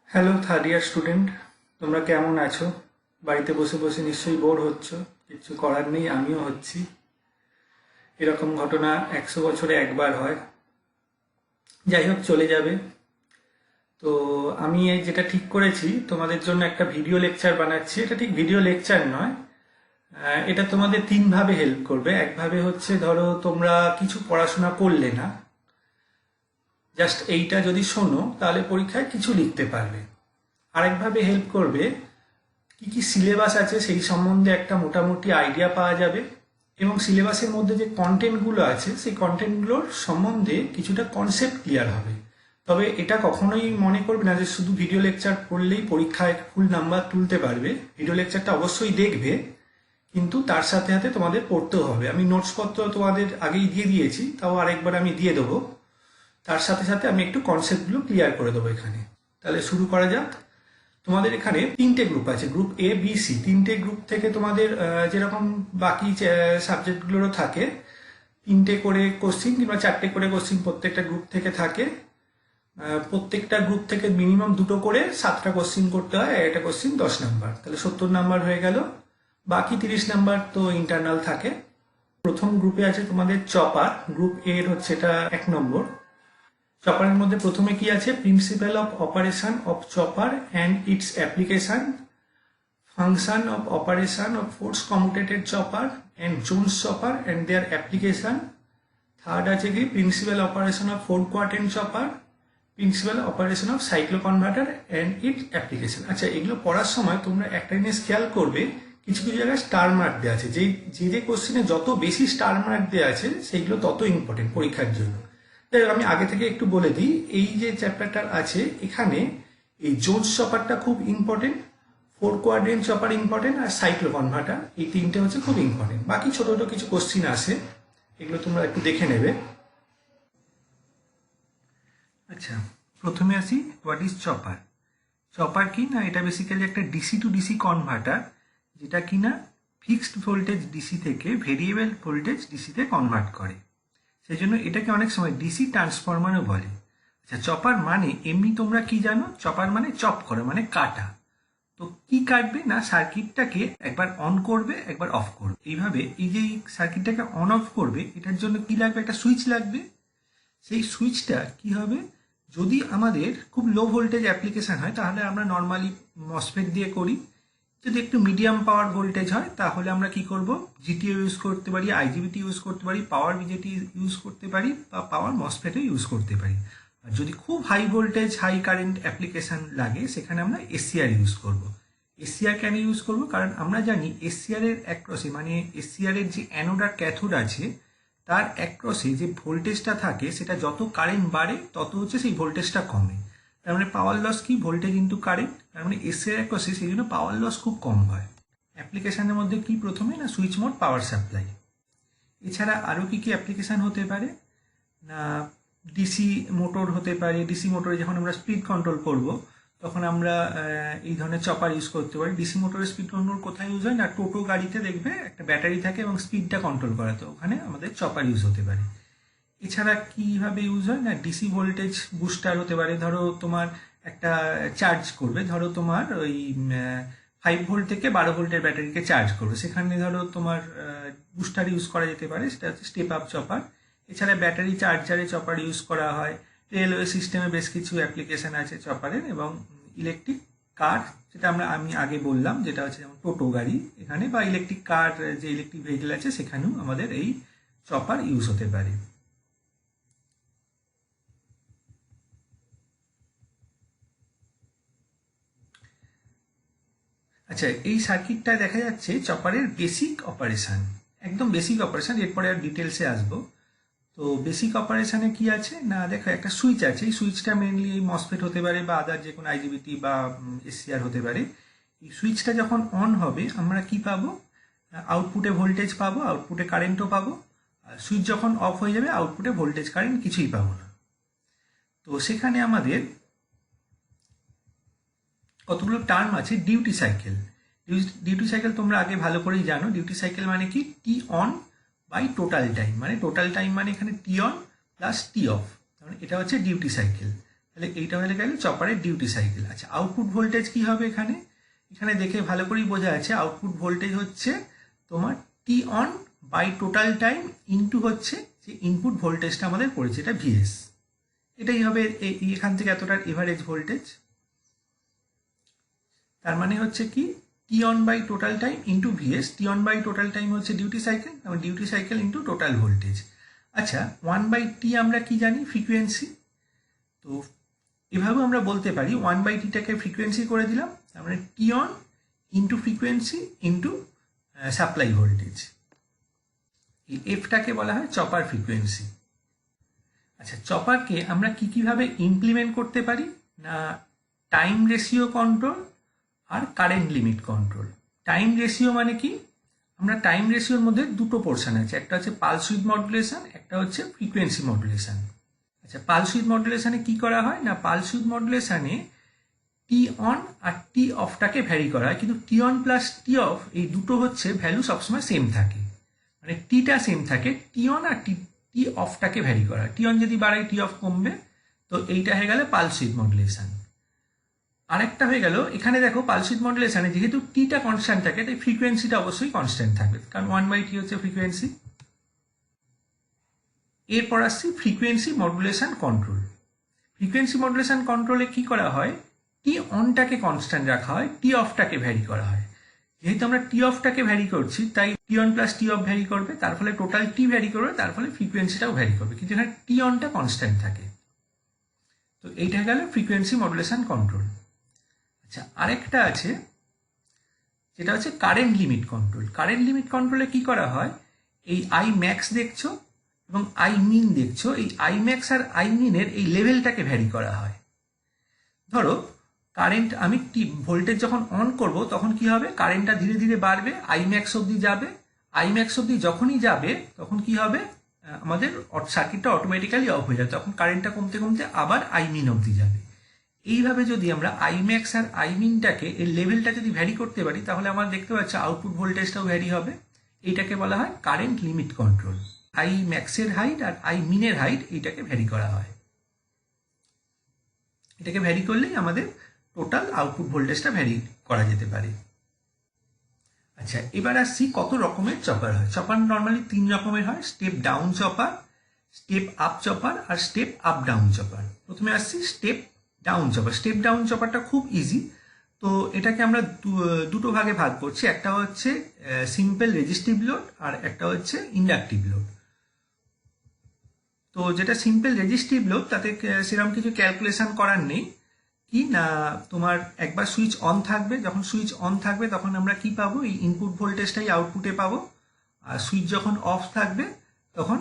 Hello third year student, তোমরা কেমন আছো? বাড়িতে বসে বসে নিশ্চয়ই বোর হচ্ছ। কিছু করার নেই, আমিও হচ্ছি। এরকম ঘটনা 100 বছরে একবার হয়। যাই হোক, চলে যাবে। তো আমি এই যেটা ঠিক করেছি, তোমাদের জন্য একটা ভিডিও লেকচার বানাচ্ছি। এটা ঠিক ভিডিও লেকচার নয়, এটা তোমাদের তিনভাবে হেল্প করবে। একভাবে হচ্ছে, ধরো তোমরা কিছু পড়াশোনা করলে না, জাস্ট এইটা যদি শোনো তাহলে পরীক্ষায় কিছু লিখতে পারবে। আরেকভাবে হেল্প করবে, কি কি সিলেবাস আছে সেই সম্বন্ধে একটা মোটামুটি আইডিয়া পাওয়া যাবে, এবং সিলেবাসের মধ্যে যে কন্টেন্টগুলো আছে সেই কন্টেন্টগুলোর সম্বন্ধে কিছুটা কনসেপ্ট ক্লিয়ার হবে। তবে এটা কখনোই মনে করবে না যে শুধু ভিডিও লেকচার পড়লেই পরীক্ষায় ফুল নাম্বার তুলতে পারবে। ভিডিও লেকচারটা অবশ্যই দেখবে, কিন্তু তার সাথে সাথে তোমাদের পড়তেও হবে। আমি নোটসপত্র তোমাদের আগেই দিয়ে দিয়েছি, তাও আরেকবার আমি দিয়ে দেবো। তার সাথে সাথে আমি একটু কনসেপ্টগুলো ক্লিয়ার করে দেবো এখানে। তাহলে শুরু করা যাক। তোমাদের এখানে তিনটে গ্রুপ আছে, গ্রুপ এ বি সি। তিনটে গ্রুপ থেকে তোমাদের যেরকম বাকি সাবজেক্টগুলোরও থাকে, তিনটে করে কোশ্চিন কিংবা চারটে করে কোশ্চিন প্রত্যেকটা গ্রুপ থেকে থাকে। প্রত্যেকটা গ্রুপ থেকে মিনিমাম দুটো করে 7টা কোশ্চিন করতে হয়। একটা কোশ্চিন 10 নাম্বার, তাহলে 70 নাম্বার হয়ে গেল। বাকি 30 নাম্বার তো ইন্টারনাল থাকে। প্রথম গ্রুপে আছে তোমাদের চপার। গ্রুপ এর হচ্ছে এটা 1 নম্বর। চপারের মধ্যে প্রথমে কি আছে? Principal of operation of chopper and its application, function of operation of force commutated chopper and Jones chopper and their application. Third আছে কি? Principal operation of four quadrant chopper, principal operation of cycloconverter and its application. আচ্ছা, এগুলো পড়ার সময় তোমরা একটা জিনিস খেয়াল করবে, কিছু কিছু জায়গায় স্টার মার্ক দেওয়া আছে। যে কোশ্চেনে যত বেশি স্টার মার্ক দেওয়া আছে সেইগুলো তত ইম্পর্টেন্ট পরীক্ষার জন্য। তাই আমি আগে থেকে একটু বলে দিই, এই যে চ্যাপ্টারটা আছে এখানে এই জোনস চপারটা খুব important, four quadrant chopper important, আর সাইক্লো কনভার্টার, এই তিনটে হচ্ছে খুব ইম্পর্টেন্ট। বাকি ছোট ছোট কিছু কোশ্চিন আসে, এগুলো তোমরা একটু দেখে নেবে। আচ্ছা, প্রথমে আসি, হোয়াট ইজ চপার। চপার কি না, এটা বেসিক্যালি একটা ডিসি টু ডিসি কনভার্টার, যেটা কিনা ফিক্সড ভোল্টেজ ডিসি থেকে ভেরিয়েবল ভোল্টেজ ডিসিতে কনভার্ট করে। সেই জন্য এটাকে অনেক সময় ডিসি ট্রান্সফরমারও বলে। আচ্ছা, চপার মানে এমনি তোমরা কি জানো? চপার মানে চপ করা, মানে কাটা। তো কি কাটবে না, সার্কিটটাকে একবার অন করবে একবার অফ করবে। এইভাবে এই যে সার্কিটটাকে অন অফ করবে, এটার জন্য কি লাগবে? একটা সুইচ লাগবে। সেই সুইচটা কি হবে? যদি আমাদের খুব লো ভোল্টেজ অ্যাপ্লিকেশন হয় তাহলে আমরা নর্মালি মসফেট দিয়ে করি। যদি একটু মিডিয়াম পাওয়ার ভোল্টেজ হয় তাহলে আমরা কি করব? জিটিও ইউজ করতে পারি, আইজিবিটি ইউজ করতে পারি, পাওয়ার বিজেটি ইউজ করতে পারি, বা পাওয়ার মসফেটও ইউজ করতে পারি। আর যদি খুব high voltage high current application লাগে সেখানে আমরা এসসিআর ইউজ করব। এসসিআর কেন ইউজ করব? কারণ আমরা জানি এসসিআর এর অ্যাক্রসে, মানে এসসিআর এর যে অ্যানোড আর ক্যাথোড আছে তার অ্যাক্রসে যে ভোল্টেজটা থাকে, সেটা যত কারেন্ট বাড়ে তত হচ্ছে সেই ভোল্টেজটা কমে। তার মানে পাওয়ার লস কি? Voltage into current. তার মানে এসি এর অ্যাক্রসে সেই জন্য পাওয়ার লস খুব কম হয়। অ্যাপ্লিকেশনের মধ্যে কি প্রথমে না, সুইচ মোড, পাওয়ার সাপ্লাই। এছাড়া আরও কি কি অ্যাপ্লিকেশান হতে পারে না, ডিসি মোটর হতে পারে। ডিসি মোটরে যখন আমরা স্পিড কন্ট্রোল করব তখন আমরা এই ধরনের চপার ইউজ করতে পারি। ডিসি মোটরের স্পিড কন্ট্রোল কোথায় ইউজ হয় না, টোটো গাড়িতে দেখবে একটা ব্যাটারি থাকে এবং স্পিডটা কন্ট্রোল করা, তো ওখানে আমাদের চপার ইউজ হতে পারে। এছাড়া কিভাবে ইউজ হয় না, ডিসি ভোল্টেজ বুস্টার হতে পারে। ধরো তোমার একটা চার্জ করবে, ধরো তোমার ওই 5 ভোল্ট থেকে 12 ভোল্টের ব্যাটারিকে চার্জ করবে, সেখানে ধরো তোমার বুস্টার ইউজ করা যেতে পারে, সেটা হচ্ছে স্টেপ আপ চপার। এছাড়া ব্যাটারি চার্জারে চপার ইউজ করা হয়। রেলওয়ে সিস্টেমে বেশ কিছু অ্যাপ্লিকেশন আছে চপারের, এবং ইলেকট্রিক কার, যেটা আমি আগে বললাম, যেটা হচ্ছে যেমন টোটো গাড়ি এখানে, বা ইলেকট্রিক কার, যে ইলেকট্রিক ভেহিকেল আছে সেখানেও আমাদের এই চপার ইউজ হতে পারে। আচ্ছা, এই সার্কিটটা দেখা যাচ্ছে চপারের বেসিক অপারেশন, একদম বেসিক অপারেশন। এরপরে আর ডিটেলসে আসবো। তো বেসিক অপারেশনে কি আছে না, দেখো একটা সুইচ আছে। এই সুইচটা মেনলি মসফেট হতে পারে বা আদার যে কোনো আইজিবিটি বা এসসিআর হতে পারে। এই সুইচটা যখন অন হবে আমরা কি পাবো? আউটপুটে ভোল্টেজ পাবো, আউটপুটে কারেন্টও পাবো। আর সুইচ যখন অফ হয়ে যাবে আউটপুটে ভোল্টেজ কারেন্ট কিছুই পাবো না। তো সেখানে আমাদের কতগুলো টার্ম আছে। ডিউটি সাইকেল, ডিউটি সাইকেল তোমরা আগে ভালো করেই জানো। ডিউটি সাইকেল মানে কি? T on by total time, মানে টোটাল টাইম মানে এখানে টি অন প্লাস টি অফ, মানে এটা হচ্ছে ডিউটি সাইকেল। তাহলে এইটা হয়ে গেল চপারের ডিউটি সাইকেল। আচ্ছা, আউটপুট ভোল্টেজ কি হবে এখানে? এখানে দেখে ভালো করেই বোঝা আছে আউটপুট ভোল্টেজ হচ্ছে তোমার T on by total time into হচ্ছে যে ইনপুট ভোল্টেজটা আমাদের পড়েছে, এটা ভিএস। এটাই হবে এখান থেকে এতটার এভারেজ ভোল্টেজ। তার মানে হচ্ছে কি T on by total time into VS. T on by total time হচ্ছে ডিউটি সাইকেল, এবং duty cycle into total voltage. আচ্ছা, 1/t আমরা কি জানি? ফ্রিকোয়েন্সি। তো এভাবেও আমরা বলতে পারি 1/tটাকে ফ্রিকোয়েন্সি করে দিলাম, তার মানে T on into frequency into supply voltage. এই এফটাকে বলা হয় চপার ফ্রিকোয়েন্সি। আচ্ছা, চপারকে আমরা কীভাবে ইমপ্লিমেন্ট করতে পারি না, টাইম রেশিও কন্ট্রোল আর current limit control. Time ratio মানে কি? আমরা টাইম রেশিওর মধ্যে দুটো পোর্শন আছে, একটা হচ্ছে পালস উইথ মডুলেশন, একটা হচ্ছে ফ্রিকোয়েন্সি মডুলেশন। আচ্ছা, পালস উইথ মডুলেশনে কি করা হয় না, পালস উইথ মডুলেশনে টি অন আর টি অফটাকে ভ্যারি করা হয়, কিন্তু T on plus T off এই দুটো হচ্ছে ভ্যালু সবসময় সেম থাকে, মানে টিটা সেম থাকে, টি অন আর টি অফটাকে ভ্যারি করা। টি অন যদি বাড়ায় টি অফ কমবে, তো এইটা হয়ে গেল পালস উইথ মডুলেশন। আরেকটা হয়ে গেল এখানে দেখো পালস উইথ মডুলেশনে যেহেতু টিটা কনস্ট্যান্ট থাকে, তাই ফ্রিকোয়েন্সিটা অবশ্যই কনস্ট্যান্ট থাকবে, কারণ 1/t হচ্ছে ফ্রিকোয়েন্সি। এরপর আসছি frequency modulation control. Frequency modulation কন্ট্রোলে কি করা হয়, টি অনটাকে কনস্ট্যান্ট রাখা হয়, টি অফটাকে ভ্যারি করা হয়। যেহেতু আমরা টি অফটাকে ভ্যারি করছি, তাই T on plus T off vary করবে, তার ফলে টোটাল টি ভ্যারি করবে, তার ফলে ফ্রিকোয়েন্সিটাও ভ্যারি করবে, কিন্তু এখানে টি অনটা কনস্ট্যান্ট থাকে। তো এইটা গেল ফ্রিকোয়েন্সি মডুলেশন কন্ট্রোল। আচ্ছা, আরেকটা আছে যেটা হচ্ছে current limit control. Current limit কন্ট্রোলে কি করা হয়, এই আই ম্যাক্স দেখছো এবং আই মিন দেখছো, এই আই ম্যাক্স আর আই মিনের এই লেভেলটাকে ভ্যারি করা হয়। ধরো কারেন্ট আমি ভোল্টেজ যখন অন করব তখন কি হবে, কারেন্টটা ধীরে ধীরে বাড়বে, আই ম্যাক্স অবধি যাবে। আই ম্যাক্স অবধি যখনই যাবে তখন কি হবে, আমাদের সার্কিটটা অটোমেটিক্যালি অফ হয়ে যাবে, তখন কারেন্টটা কমতে কমতে আবার আই মিন অবধি যাবে। এইভাবে যদি আমরা আই ম্যাক্স আর আই মিনটাকে এর লেভেলটা যদি ভ্যারি করতে পারি, তাহলে আমরা দেখতে পাচ্ছি আউটপুট ভোল্টেজটাও ভ্যারি হবে। এইটাকে বলা হয় কারেন্ট লিমিট কন্ট্রোল। আই ম্যাক্সের হাইট আর আই মিনের হাইট এইটাকে ভ্যারি করা হয়। এটাকে ভ্যারি করলেই আমাদের টোটাল আউটপুট ভোল্টেজটা ভ্যারি করা যেতে পারে। আচ্ছা, এবার আসছি কত রকমের চপার হয়। চপার নর্মালি 3 রকমের হয়, step down chopper, step up chopper আর স্টেপ আপ ডাউন চপার। প্রথমে আসছি step down chopper. Step down চপারটা খুব ইজি। তো এটাকে আমরা দুটো ভাগে ভাগ করছি, একটা হচ্ছে সিম্পল রেজিস্টিভ লোড আর একটা হচ্ছে ইন্ডাকটিভ লোড। তো যেটা সিম্পল রেজিস্টিভ লোড, তাতে সেরকম কিছু ক্যালকুলেশন করার নেই। কি না, তোমার একবার সুইচ অন থাকবে, যখন সুইচ অন থাকবে তখন আমরা কি পাবো, এই ইনপুট ভোল্টেজটাই আউটপুটে পাবো, আর সুইচ যখন অফ থাকবে তখন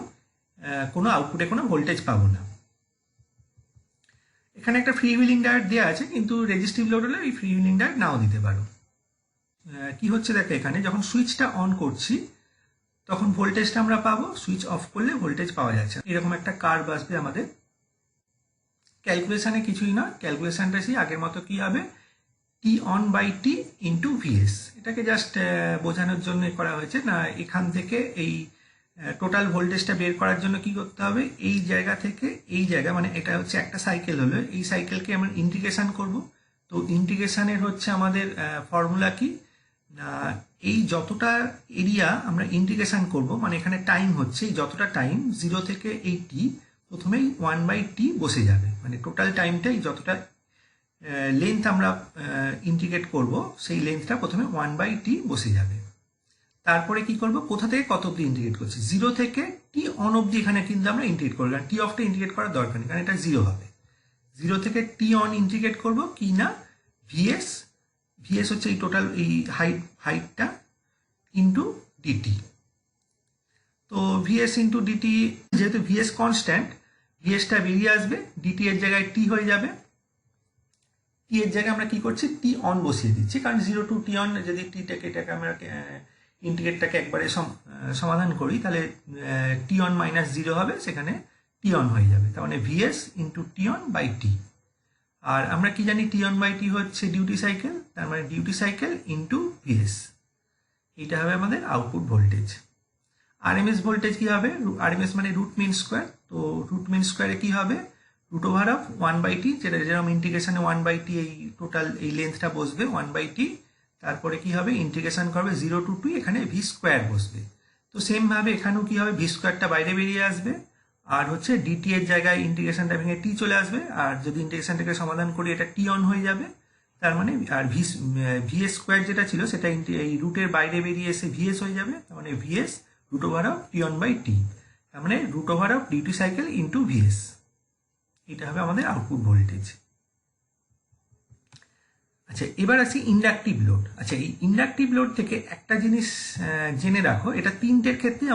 কোনো আউটপুটে কোনো ভোল্টেজ পাবো না। এখানে একটা ফ্রি হুইলিং ডায়োড দেওয়া আছে, কিন্তু রেজিস্টিভ লোড হলে এই ফ্রি হুইলিং ডায়োড নাও দিতে পারো। কি হচ্ছে দেখো, এখানে যখন সুইচটা অন করছি তখন ভোল্টেজটা আমরা পাবো, সুইচ অফ করলে ভোল্টেজ পাওয়া যাচ্ছে। এরকম একটা কার্ভ আসবে আমাদের। ক্যালকুলেশনে কিছুই না, ক্যালকুলেশনটা সেই আগের মতো কি হবে, T on by T into VS. এটাকে জাস্ট বোঝানোর জন্য করা হয়েছে। না, এখান থেকে এই টোটাল ভোল্টেজটা বের করার জন্য কি করতে হবে, এই জায়গা থেকে এই জায়গা, মানে এটা হচ্ছে একটা সাইকেল হলো, এই সাইকেলকে আমরা ইন্টিগ্রেশন করব। তো ইন্টিগ্রেশনের হচ্ছে আমাদের ফর্মুলা কি না, এই যতটা এরিয়া আমরা ইন্টিগ্রেশন করব, মানে এখানে টাইম হচ্ছে যতটা টাইম 0 থেকে এই টি, প্রথমেই 1/t বসে যাবে, মানে টোটাল টাইমটাই যতটা লেন্থ আমরা ইন্টিগ্রেট করব, সেই লেন্থটা প্রথমে 1/t বসে যাবে। তারপরে কি করব, কোথা থেকে কত অব্দি ইন্টিগ্রেট করছি, 0 থেকে টি অন অব্দি এখানে কিন্তু আমরা ইন্টিগ্রেট করবো, কারণ টি অফটা ইন্টিগ্রেট করার দরকার নেই, কারণ এটা 0 হবে। 0 থেকে টি অন ইন্টিগ্রেট করব কি না, ভিএস। ভিএস হচ্ছে এই টোটাল এই হাইটটা ইন্টু ডিটি। তো ভিএস ইন্টু ডিটি, যেহেতু ভিএস কনস্ট্যান্ট, ভিএসটা বেরিয়ে আসবে, ডিটি এর জায়গায় টি হয়ে যাবে। টি এর জায়গায় আমরা কি করছি, টি অন বসিয়ে দিচ্ছি, কারণ 0 টু টি অন যদি এটাকে আমরা ইন্টিগ্রেটটাকে একবারে সমাধান করি, তাহলে টি অন মাইনাস 0 হবে, সেখানে টি অন হয়ে যাবে, তার মানে VS into T on by T. আর আমরা কি জানি, টি অন বাই টি হচ্ছে ডিউটি সাইকেল, তার মানে ডিউটি সাইকেল ইন্টু ভিএস। এইটা হবে আমাদের আউটপুট ভোল্টেজ। আরএমএস ভোল্টেজ কি হবে, আরএমএস মানে রুট মিন স্কোয়ার। তো রুট মিন স্কোয়ারে কি হবে, 1/t, যেটা যেরকম ইন্টিগ্রেশনে 1/t এই টোটাল এই লেন্থটা বসবে 1/t, তারপরে কি হবে ইন্টিগ্রেশন করবে 0 to 2, এখানে ভি স্কোয়ার বসবে। তো সেমভাবে এখানেও কি হবে, ভি স্কোয়ারটা বাইরে বেরিয়ে আসবে, আর হচ্ছে ডিটি এর জায়গায় ইন্টিগ্রেশনটা ভেঙে টি চলে আসবে, আর যদি ইন্টিগ্রেশনটাকে সমাধান করি এটা টি অন হয়ে যাবে। তার মানে আর ভিএস স্কোয়ার যেটা ছিল সেটা এই রুটের বাইরে বেরিয়ে এসে ভিএস হয়ে যাবে, তার মানে ভিএস √T1/t, তার মানে √ডিউটি সাইকেল ইন্টু ভিএস। এটা হবে আমাদের আউটপুট ভোল্টেজ। আচ্ছা, এবার আসি ইন্ডাকটিভ লোড। আচ্ছা, এই ইন্ডাকটিভ লোড থেকে একটা জিনিস জেনে রাখো, এটা তিনটের ক্ষেত্রে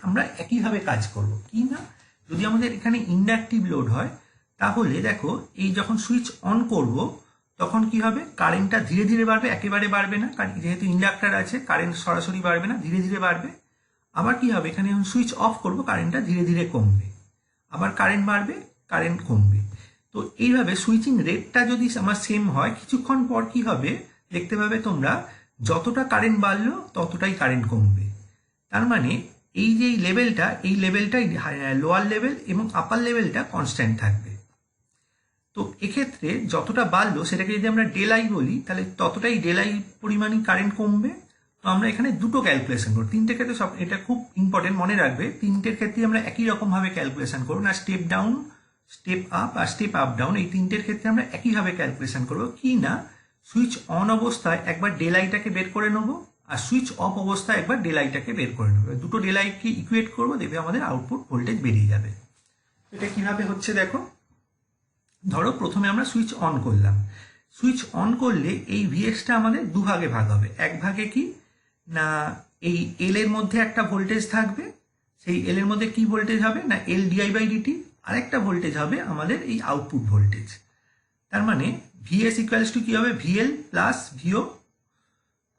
আমরা একইভাবে কাজ করব। কি না, যদি আমাদের এখানে ইন্ডাকটিভ লোড হয় তাহলে দেখো এই যখন সুইচ অন করব তখন কি হবে, কারেন্টটা ধীরে ধীরে বাড়বে, একেবারে বাড়বে না, কারণ যেহেতু ইন্ডাক্টর আছে কারেন্ট সরাসরি বাড়বে না, ধীরে ধীরে বাড়বে। আবার কি হবে, এখানে যখন সুইচ অফ করব কারেন্টটা ধীরে ধীরে কমবে, আবার কারেন্ট বাড়বে, কারেন্ট কমবে। তো এইভাবে সুইচিং রেটটা যদি আমার সেম হয়, কিছুক্ষণ পর কি হবে দেখতে পাবে তোমরা, যতটা কারেন্ট বাড়লো ততটাই কারেন্ট কমবে। তার মানে এই যে এই লেভেলটাই লোয়ার লেভেল এবং আপার লেভেলটা কনস্ট্যান্ট থাকবে। তো এক্ষেত্রে যতটা বাড়লো সেটাকে যদি আমরা ডেলাই বলি তাহলে ততটাই ডেলাই পরিমাণই কারেন্ট কমবে। তো আমরা এখানে দুটো ক্যালকুলেশন করব, তিনটের ক্ষেত্রে সব, এটা খুব ইম্পর্টেন্ট মনে রাখবে, তিনটের ক্ষেত্রে আমরা একই রকমভাবে ক্যালকুলেশন করব না, স্টেপ ডাউন, স্টেপ আপ আর স্টেপ আপ ডাউন, এই তিনটের ক্ষেত্রে আমরা একইভাবে ক্যালকুলেশন করব। কি না, সুইচ অন অবস্থায় একবার ডেলাইটাকে বের করে নেবো, আর সুইচ অফ অবস্থায় একবার ডেলাইটাকে বের করে নেবো, দুটো ডেলাইটকে ইকুয়েট করবো, দেখবে আমাদের আউটপুট ভোল্টেজ বেরিয়ে যাবে। এটা কিভাবে হচ্ছে দেখো, ধরো প্রথমে আমরা সুইচ অন করলাম, সুইচ অন করলে এই ভিএসটা আমাদের দুভাগে ভাগ হবে। এক ভাগে কি না, এই এল এর মধ্যে একটা ভোল্টেজ থাকবে, সেই এল এর মধ্যে কি ভোল্টেজ হবে না এল di/dt, আরেকটা ভোল্টেজ হবে আমাদের এই আউটপুট ভোল্টেজ। তার মানে ভিএস ইকুয়ালস টু কি হবে, ভিএল প্লাস ভিও।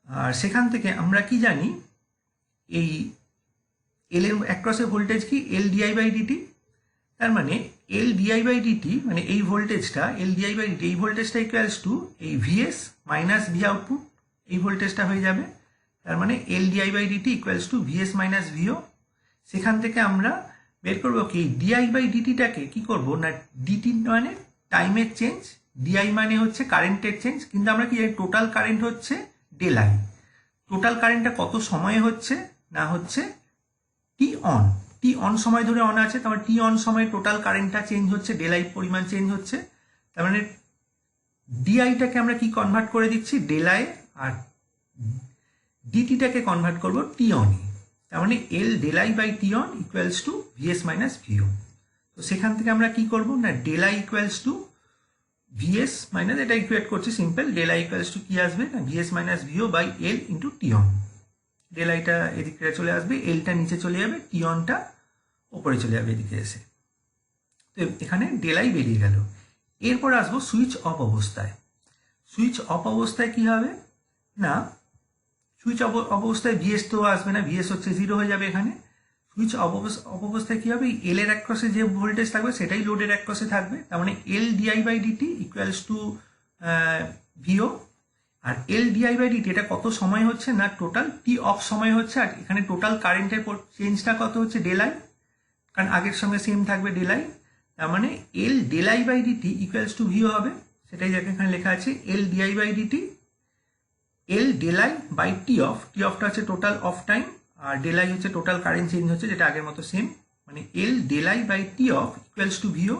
আর সেখান থেকে আমরা কি জানি, এই এল এর অ্যাক্রসে ভোল্টেজ কি এল di/dt, তার মানে এল di/dt মানে এই ভোল্টেজটা এল di/dt, এই ভোল্টেজটা ইকুয়ালস টু এই ভিএস মাইনাস ভি আউটপুট, এই ভোল্টেজটা হয়ে যাবে। তার মানে L di/dt equals to VS minus VO. সেখান থেকে আমরা বের করবো কি di/dtটাকে কি করব না, ডিটি মানে টাইমের চেঞ্জ, ডিআই মানে হচ্ছে কারেন্টের চেঞ্জ, কিন্তু আমরা কি টোটাল কারেন্ট হচ্ছে ডেলাই, টোটাল কারেন্টটা কত সময়ে হচ্ছে না হচ্ছে টি অন সময় ধরে অন আছে, তার মানে টি অন সময় টোটাল কারেন্টটা চেঞ্জ হচ্ছে, ডেলাই পরিমাণ চেঞ্জ হচ্ছে। তার মানে ডিআইটাকে আমরা কি কনভার্ট করে দিচ্ছি ডেলাই, আর ডিটিটাকে কনভার্ট করবো টি অনই, তার মানে L del I by T on equals to VS minus VO. তো সেখান থেকে আমরা কি করবো না del I equals to VS minus, এটা ইকুয়েট করছি সিম্পল, ডেলাই ইকুয়ালস টু কি আসবে না VS minus VO by L into T on. ডেলাইটা এদিকে চলে আসবে, এলটা নিচে চলে যাবে, টি অনটা ওপরে চলে যাবে এদিকে এসে। তো এখানে ডেলাই বেরিয়ে গেল। এরপর আসবো সুইচ অফ অবস্থায়। সুইচ অফ অবস্থায় কি হবে না, সুইচ অফ অবস্থায় ভিএস তো আসবে না, ভিএস হচ্ছে 0 হয়ে যাবে এখানে। সুইচ অফ অবস্থায় কি হবে, এল এর অ্যাক্রসে যে ভোল্টেজ থাকবে সেটাই লোডের অ্যাক্রসে থাকবে, তার মানে L di/dt equals to ভিও। R L di/dt এটা কত সময় হচ্ছে না টোটাল টি অফ সময় হচ্ছে, আর এখানে টোটাল কারেন্টের চেঞ্জটা কত হচ্ছে ডেলাই, কারণ আগের সঙ্গে সেম থাকবে ডেলাই, তার মানে এল ডেলাই/dt ইকুয়ালস টু ভিও হবে, সেটাই যাকে এখানে লেখা আছে এল di/dt, L del I by T অফটা হচ্ছে টোটাল অফ টাইম, আর ডেলাই হচ্ছে টোটাল কারেন্ট চেঞ্জ হচ্ছে, যেটা আগের মতো সেম, মানে L del I by T off equals to VO.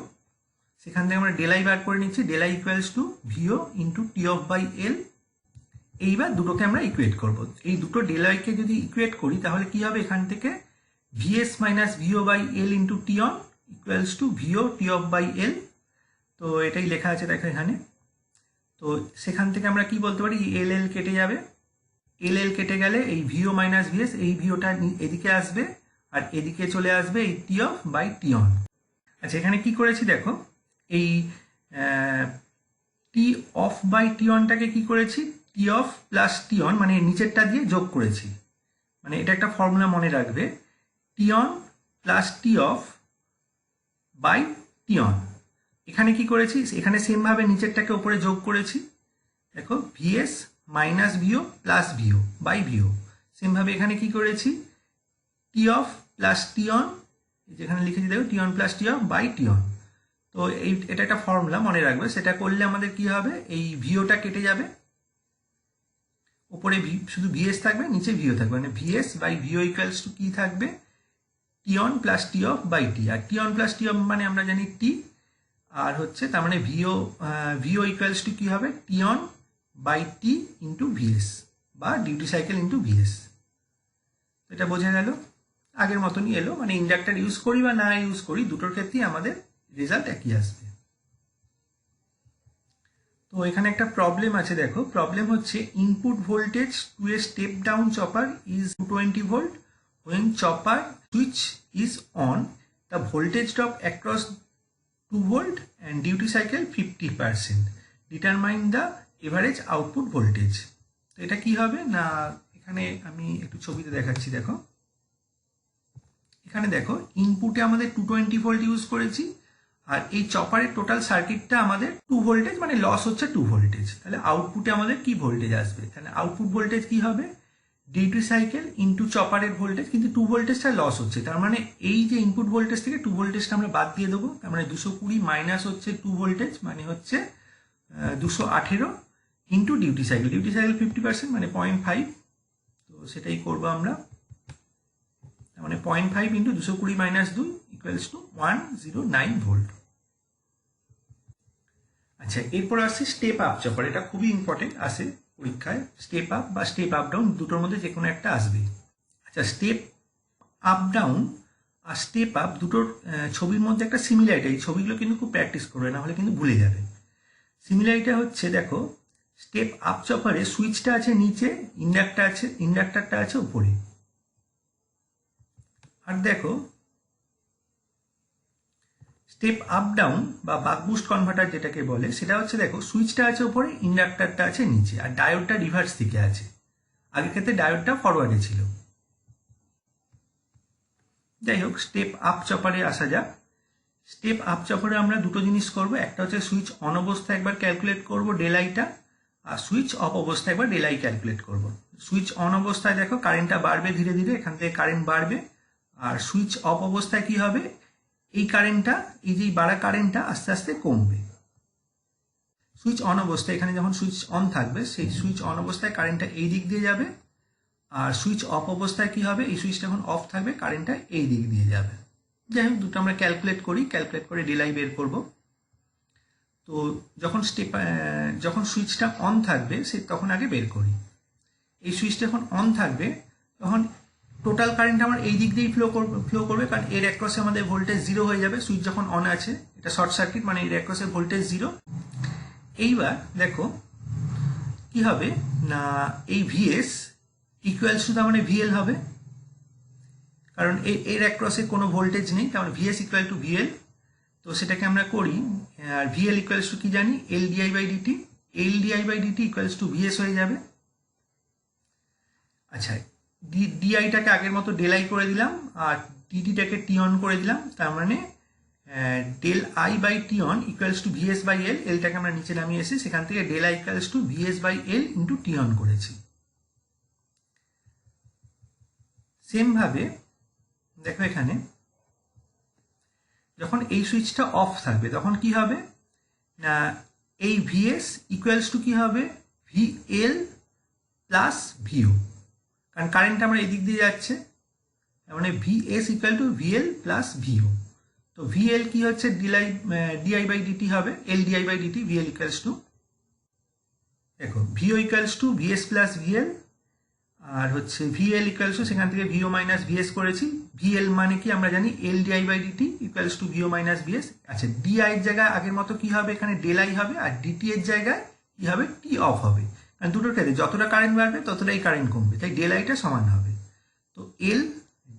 সেখান থেকে আমরা ডেলাই বার করে নিচ্ছি, del I equals to VO into T off by L. এইবার দুটোকে আমরা ইকুয়েট করব, এই দুটো ডেলাইকে যদি ইকুয়েট করি তাহলে কি হবে, এখান থেকে VS minus VO by L into T on equals to VO T off by L. তো এটাই লেখা আছে দেখো এখানে। তো সেখান থেকে আমরা কি বলতে পারি, এল এল কেটে যাবে, এল এল কেটে গেলে এই ভিও মাইনাস ভিএস, এই ভিওটা এদিকে আসবে আর এদিকে চলে আসবে এই টি অফ বাই টি অন। আচ্ছা, এখানে কি করেছি দেখো, এই টি অফ বাই টি অনটাকে কি করেছি, T off plus T on মানে নিচেরটা দিয়ে যোগ করেছি, মানে এটা একটা ফর্মুলা মনে রাখবে, T on plus T off by T on. এখানে কি করেছি, এখানে সেমভাবে নিচেরটাকে উপরে যোগ করেছি, দেখো VS minus VO plus VO by VO. সেমভাবে এখানে কি করেছি, T off plus T on, যেখানে লিখেছি দেখো T on plus T off by T on. তো এটা একটা ফর্মুলা মনে রাখবে, সেটা করলে আমাদের কি হবে, এই ভিওটা কেটে যাবে, উপরে শুধু ভিএস থাকবে, নিচে ভিও থাকবে, মানে VS by VO equals to কি থাকবে, T on plus T off by T. আর T on plus T off মানে আমরা জানি টি, আর হচ্ছে তার মানে ভিও ইকুয়ালস টু কি হবে, T on by T into VS বা ডিউটি সাইকেল ইন্টু ভিএস। এটা বোঝা গেল। আগের মতনই এলো, মানে ইন্ডাক্টর ইউজ করি বা না ইউজ করি দুটোর ক্ষেত্রেই আমাদের রেজাল্ট একই আসবে। তো এখানে একটা প্রবলেম আছে, দেখো প্রবলেম হচ্ছে input voltage to a step down chopper is 220 volt, when chopper switch is on the voltage drop across 2 volt and duty cycle 50%, determine the average output voltage। তো এটা কি হবে না, এখানে আমি একটু ছবিতে দেখাচ্ছি, দেখো এখানে দেখো ইনপুটে আমাদের 220 ভোল্ট ইউজ করেছি, আর এই চপারের টোটাল সার্কিটটা আমাদের 2 ভোল্টেজ, মানে লস হচ্ছে 2 ভোল্টেজ। তাহলে আউটপুটে আমাদের কি ভোল্টেজ আসবে, তাহলে আউটপুট ভোল্টেজ কি হবে, ডিউটি সাইকেল ইন্টু চপারের ভোল্টেজ, কিন্তু 2 ভোল্টেজটা লস হচ্ছে, তার মানে এই যে ইনপুট ভোল্টেজ থেকে 2 ভোল্টেজটা আমরা বাদ দিয়ে দেবো, তার মানে 220 মাইনাস হচ্ছে 2 ভোল্টেজ, মানে হচ্ছে 218 ইন্টু ডিউটি সাইকেল 50% মানে 0.5। তো সেটাই করবো আমরা, মানে 0.5 into 220 minus 2 equals to 109 volt. আচ্ছা, এরপর আসছে স্টেপ আপ চপার। এটা খুবই ইম্পর্টেন্ট, আসে পরীক্ষায়, স্টেপ আপ বা স্টেপ আপ ডাউন দুটোর মধ্যে যে কোনো একটা আসবে। আচ্ছা, স্টেপ আপ ডাউন আর স্টেপ আপ দুটোর ছবির মধ্যে একটা সিমিলারিটি, এই ছবিগুলো কিন্তু খুব প্র্যাকটিস করবে, না হলে কিন্তু ভুলে যাবে। সিমিলারিটা হচ্ছে, দেখো স্টেপ আপ চপারে সুইচটা আছে নিচে, ইন্ডাক্টারটা আছে উপরে। আর দেখো স্টেপ আপ ডাউন বা বাক বুস্ট কনভার্টার যেটাকে বলে, সেটা হচ্ছে দেখো সুইচটা আছে উপরে, ইন্ডাক্টারটা আছে নিচে, আর ডায়োডটা রিভার্স দিকে আছে। আগের ক্ষেত্রে ডায়োডটা ফরওয়ার্ডে ছিল। যাই হোক, স্টেপ আপ চপারে আসা যাক। স্টেপ আপ চপারে আমরা দুটো জিনিস করব, একটা হচ্ছে সুইচ অন অবস্থায় একবার ক্যালকুলেট করব ডেল আইটা, আর সুইচ অফ অবস্থায় একবার ডেল আই ক্যালকুলেট করব। সুইচ অন অবস্থায় দেখো কারেন্টটা বাড়বে ধীরে ধীরে, এখান থেকে কারেন্ট বাড়বে। আর সুইচ অফ অবস্থায় কি হবে, এই কারেন্টটা, এই যে বাড়া কারেন্টটা আস্তে আস্তে কমবে। সুইচ অন অবস্থায়, এখানে যখন সুইচ অন থাকবে, সেই সুইচ অন অবস্থায় কারেন্টটা এই দিক দিয়ে যাবে, আর সুইচ অফ অবস্থায় কি হবে, এই সুইচটা যখন অফ থাকবে কারেন্টটা এই দিক দিয়ে যাবে। যাই হোক, দুটো আমরা ক্যালকুলেট করে ডিলাই বের করব। তো যখন সুইচটা অন থাকবে তখন আগে বের করি। এই সুইচটা যখন অন থাকবে তখন টোটাল কারেন্ট আমার এই দিক দিয়েই ফ্লো করবে, কারণ এর অ্যাক্রসে আমাদের ভোল্টেজ 0 হয়ে যাবে। সুইচ যখন অন আছে, এটা শর্ট সার্কিট, মানে এর অ্যাক্রসে ভোল্টেজ 0। এইবার দেখো কি হবে না, এই ভিএস ইকুয়ালস টু, তার মানে ভিএল হবে, কারণ এর অ্যাক্রসে কোনো ভোল্টেজ নেই, তার মানে ভিএস ইকুয়াল টু ভিএল। তো সেটাকে আমরা করি, আর ভিএল ইকুয়ালস টু কি জানি, L DI by DT. L DI by DT equals to VS হয়ে যাবে। আচ্ছা, ডিআইটাকে আগের মতো ডেল আই করে দিলাম, আর ডিটিটাকে টি অন করে দিলাম, তার মানে del I by T on equals to VS by L. এলটাকে আমরা নিচে নামিয়ে এসে সেখান থেকে del I equals to VS by L into T on করেছি। সেম ভাবে দেখো এখানে যখন এই সুইচটা অফ থাকবে তখন কি হবে না, এই ভিএস ইকুয়ালস টু কি হবে, ভিএল প্লাস ভিও, কারণ কারেন্ট আমরা এদিক দিয়ে যাচ্ছে, মানে VS equal to VL plus VO. তো ভিএল কি হচ্ছে, ডিআই বাই ডিটি হবে, L DI by DT. VL equals to, দেখো VO equals to VS plus VL, আর হচ্ছে ভিএল ইকুয়ালস টু, সেখান থেকে ভিও মাইনাস ভিএস করেছি। ভিএল মানে কি আমরা জানি, L DI by DT equals to VO minus VS. আচ্ছা, ডিআই এর জায়গায় আগের মতো কি হবে, এখানে ডেল আই হবে, আর ডিটি এর জায়গায় কি হবে, টি অফ হবে। কারণ দুটোর ক্ষেত্রে যতটা কারেন্ট বাড়বে ততটাই কারেন্ট কমবে, তাই ডেল আইটা সমান হবে। তো L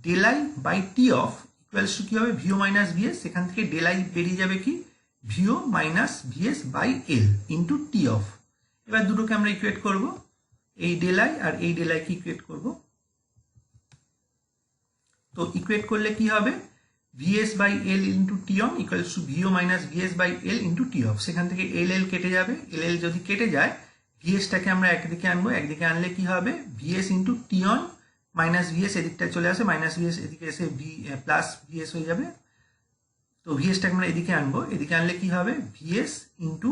del I by T off equals to কি হবে, ভিও মাইনাস ভিএস। সেখান থেকে ডেল আই বেরিয়ে যাবে কি, VO minus VS by L into T off. এবার দুটোকে আমরা ইকুয়েট করব, এই ডেল আই আর এই ডেল আই কে ইকুয়েট করব। তো ইকুয়েট করলে কি হবে, VS by L into T on equals to VO minus VS by L into T off. সেখান থেকে এল এল কেটে যাবে, এল এল যদি কেটে যায়, ভিএসটাকে আমরা একদিকে আনবো, একদিকে আনলে কি হবে, VS into T on minus VS এদিকটা চলে আসে, মাইনাস ভিএস এদিকে এসে প্লাস ভিএস হয়ে যাবে। তো ভিএসটাকে আমরা এদিকে আনবো, এদিকে আনলে কি হবে VS into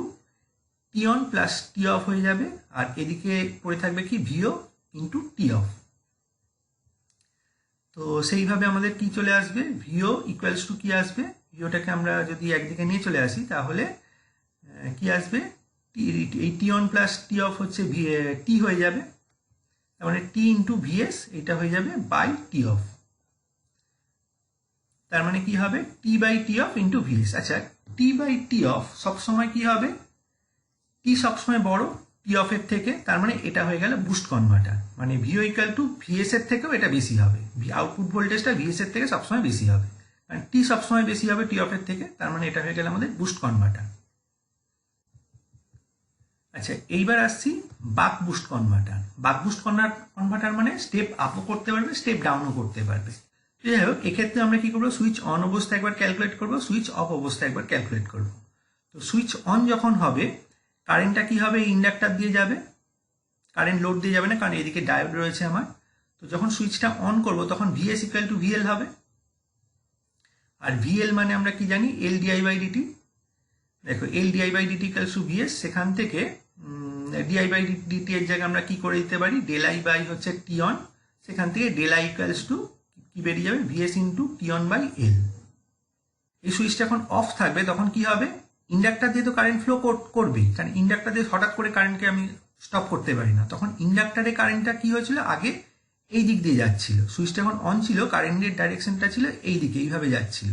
T on plus T off হয়ে যাবে, আর এদিকে পড়ে থাকবে কি ভিও ইন্টু টি অফ। তো সেইভাবে আমাদের কি চলে আসবে, ভিও ইকুয়ালস টু কি আসবে, ভিওটাকে আমরা যদি একদিকে নিয়ে চলে আসি তাহলে কি আসবে, এই টি অন প্লাস টি অফ হচ্ছে টি হয়ে যাবে, তার মানে টি ইন্টু ভিএস এটা হয়ে যাবে বাই টি অফ। তার মানে কি হবে T by T off into VS. আচ্ছা টি বাই টি অফ সবসময় কি হবে, টি সবসময় বড় টি অফ এর থেকে, তার মানে এটা হয়ে গেল বুস্ট কনভার্টার, মানে ভিও ইকুয়াল টু ভিএস এর থেকেও এটা বেশি হবে, আউটপুট ভোল্টেজটা ভিএস এর থেকে সবসময় বেশি হবে, কারণ টি সবসময় বেশি হবে টি অফ এর থেকে, তার মানে এটা হয়ে গেল আমাদের বুস্ট কনভার্টার। আচ্ছা এইবার আসছি বাক বুস্ট কনভার্টার। বাক বুস্ট কনভার্টার মানে স্টেপ আপও করতে পারবে, স্টেপ ডাউনও করতে পারবে। যাই হোক এক্ষেত্রে আমরা কি করবো, সুইচ অন অবস্থায় একবার ক্যালকুলেট করবো, সুইচ অফ অবস্থায় একবার ক্যালকুলেট করবো। তো সুইচ অন যখন হবে কারেন্টটা কি হবে, ইন্ডাক্টর দিয়ে যাবে, কারেন্ট লোড দিয়ে যাবে না, কারণ এদিকে ডায়োড রয়েছে আমার। তো যখন সুইচটা অন করব তখন ভিএস ইকুয়াল টু ভিএল হবে, আর ভিএল মানে আমরা কি জানি এল ডিআই বাই ডিটি। দেখো L DI by DT equals to VS, সেখান থেকে ডিআই বাই ডিটি এর জায়গায় আমরা কি করে দিতে পারি, ডেল আই বাই হচ্ছে টি অন, সেখান থেকে ডেল আই ইকুয়ালস টু কি বেরিয়ে যাবে, VS into T on by L. এই সুইচটা যখন অফ থাকবে তখন কি হবে, ইন্ডাক্টর দিয়ে তো কারেন্ট ফ্লো করবেই, কারণ ইন্ডাক্টর দিয়ে হঠাৎ করে কারেন্টকে আমি স্টপ করতে পারি না। তখন ইন্ডাক্টরে কারেন্টটা কি হয়েছিল, আগে এই দিক দিয়ে যাচ্ছিল, সুইচটা যখন অন ছিল কারেন্টের ডাইরেকশনটা ছিল এই দিকে, এইভাবে যাচ্ছিল।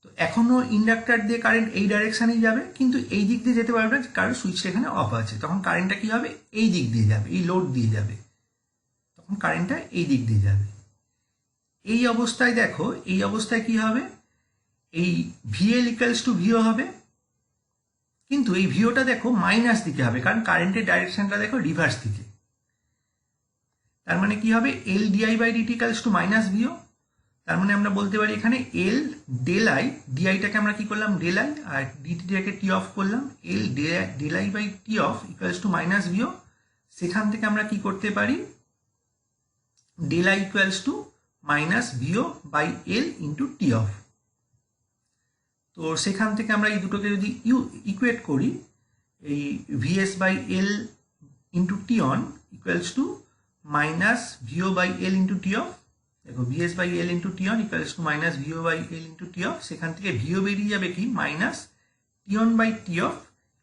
তো এখনো ইন্ডাক্টর দিয়ে কারেন্ট এই ডাইরেকশনেই যাবে, কিন্তু এই দিক দিয়ে যেতে পারবে কারণ সুইচটা এখানে অফ আছে। তখন কারেন্টটা কি হবে, এই দিক দিয়ে যাবে, এই লোড দিয়ে যাবে, তখন কারেন্টটা এই দিক দিয়ে যাবে। এই অবস্থায় দেখো, এই অবস্থায় কি হবে, এই ভিএল ইকুয়ালস টু ভিও হবে, কিন্তু এই ভিওটা দেখো মাইনাস দিকে হবে, কারণ কারেন্টের ডাইরেকশনটা দেখো রিভার্স দিকে। তার মানে কি হবে, L DI by DT equals to minus VO. তার মানে আমরা বলতে পারি এখানে এল ডেল আই, ডিআইটাকে আমরা কি করলাম ডেল আই, আর ডিটিটাকে টি অফ করলাম, L del I by T off equals to minus VO. সেখান থেকে আমরা কি করতে পারি, del I equals to minus VO by L into T off. তো সেখান থেকে আমরা এই দুটোকে যদি ইকুয়েট করি, এই VS by L into T on equals to minus VO by L into T off. দেখো VS by L into T on equals to minus VO by L into T off, সেখান থেকে VO বেরিয়ে যাবে কি minus T on by T off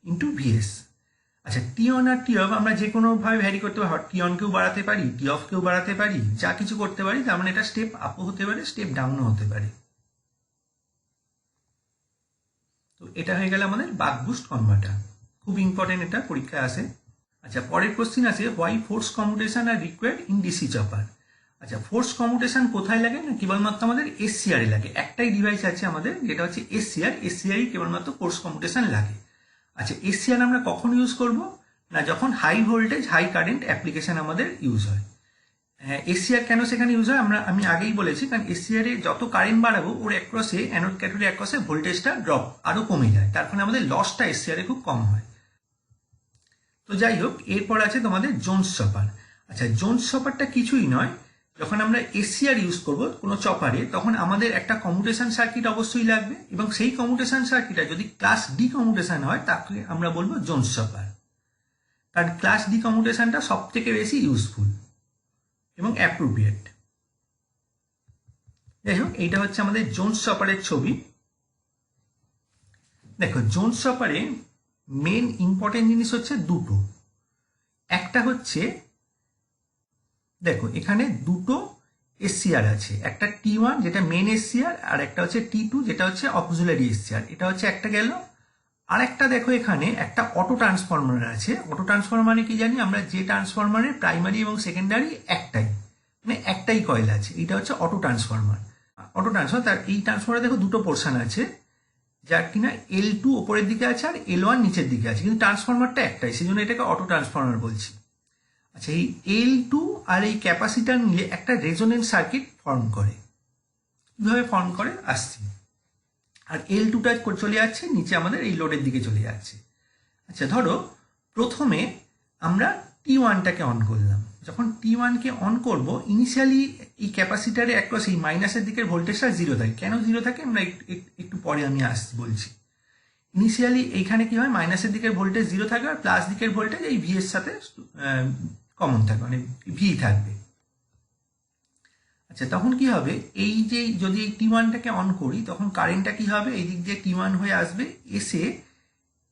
into VS. আচ্ছা T on আর T of আমরা যে কোনোভাবে ভ্যারি করতে পারি, টি অনকেও বাড়াতে পারি, টি অফকেও বাড়াতে পারি, যা কিছু করতে পারি, তার মানে এটা স্টেপ আপও হতে পারে, স্টেপ ডাউনও হতে পারে। তো এটা হয়ে গেল আমাদের বাক বুস্ট কনভার্টার, খুব ইম্পর্টেন্ট, এটা পরীক্ষায় আসে। আচ্ছা পরের কোশ্চিন আছে, why force commutation R required in DC chopper. আচ্ছা ফোর্স কমিউটেশন কোথায় লাগে না, কেবলমাত্র আমাদের এসসিআর এ লাগে। একটাই ডিভাইস আছে আমাদের যেটা হচ্ছে এসসিআর, এসসিআরই কেবলমাত্র ফোর্স কমিউটেশন লাগে। আচ্ছা এসসিআর আমরা কখন ইউজ করব না, যখন high voltage high current application আমাদের ইউজ হয়। হ্যাঁ এসসিআর কেন সেখানে ইউজ হয় আমি আগেই বলেছি, কারণ এসসিআর এ যত কারেন্ট বাড়াবো ওর অ্যাক্রসে অ্যানোড ক্যাথোডের অ্যাক্রসে ভোল্টেজটা ড্রপ আরো কমে যায়, তার ফলে আমাদের লসটা এসসিআর এ খুব কম হয়। তো যাই হোক এরপর আছে তোমাদের জোনস চপার। আচ্ছা জোনস চপারটা কিছুই নয়, যখন আমরা এসসিআর ইউজ করব কোনো চপারে তখন আমাদের একটা কমিউটেশন সার্কিট অবশ্যই লাগবে, এবং সেই কমিউটেশন সার্কিটটা যদি ক্লাস ডি কমিউটেশন হয় তাকে আমরা বলবো জোনস চপার, কারণ ক্লাস ডি কমিউটেশনটা সব থেকে বেশি ইউজফুল এবং অ্যাপ্রোপ্রিয়েট। যাই হোক এইটা হচ্ছে আমাদের জোনস চপারের ছবি। দেখো জোনস চপারে মেন ইম্পর্টেন্ট জিনিস হচ্ছে দুটো, একটা হচ্ছে দেখো এখানে দুটো এসসিআর আছে, একটা টি1 যেটা মেন এসসিআর, আর একটা হচ্ছে টি2 যেটা হচ্ছে অক্সিলারি এসসিআর। এটা হচ্ছে একটা গেল, আর একটা দেখো এখানে একটা অটো ট্রান্সফরমার আছে। অটো ট্রান্সফরমার মানে কি জানি আমরা, যে ট্রান্সফরমারের প্রাইমারি এবং সেকেন্ডারি একটাই, মানে একটাই কয়েল আছে, এটা হচ্ছে অটো ট্রান্সফরমার। অটো ট্রান্সফরমার তার এই ট্রান্সফরমারে দেখো দুটো পোর্শন আছে, যার কিনা L2 ওপরের দিকে আছে আর L1 নিচের দিকে আছে, কিন্তু ট্রান্সফরমারটা একটাই, সেই জন্য এটাকে অটো ট্রান্সফরমার বলছি। আচ্ছা এই L2 আর এই ক্যাপাসিটার মিলে একটা রেজোনেন্স সার্কিট ফর্ম করে, কিভাবে ফর্ম করে আসছি। আর L2টা চলে যাচ্ছে নিচে আমাদের এই লোডের দিকে চলে যাচ্ছে। আচ্ছা ধরো প্রথমে আমরা T1টাকে অন করলাম, যখন T1 কে অন করব ইনিশিয়ালি এই ক্যাপাসিটারে অ্যাক্রস এই মাইনাসের দিকের ভোল্টেজটা জিরো থাকে। কেন জিরো থাকে আমরা একটু পরে আমি বলছি। ইনিশিয়ালি এইখানে কি হয়, মাইনাসের দিকের ভোল্টেজ জিরো থাকবে আর প্লাস দিকের ভোল্টেজ এই ভি এর সাথে কমন থাকবে, মানে ভি থাকবে। আচ্ছা, তখন কি হবে, এই যে যদি এই T1টাকে অন করি তখন কারেন্টটা কি হবে, এই দিক দিয়ে T1 হয়ে আসবে, এসে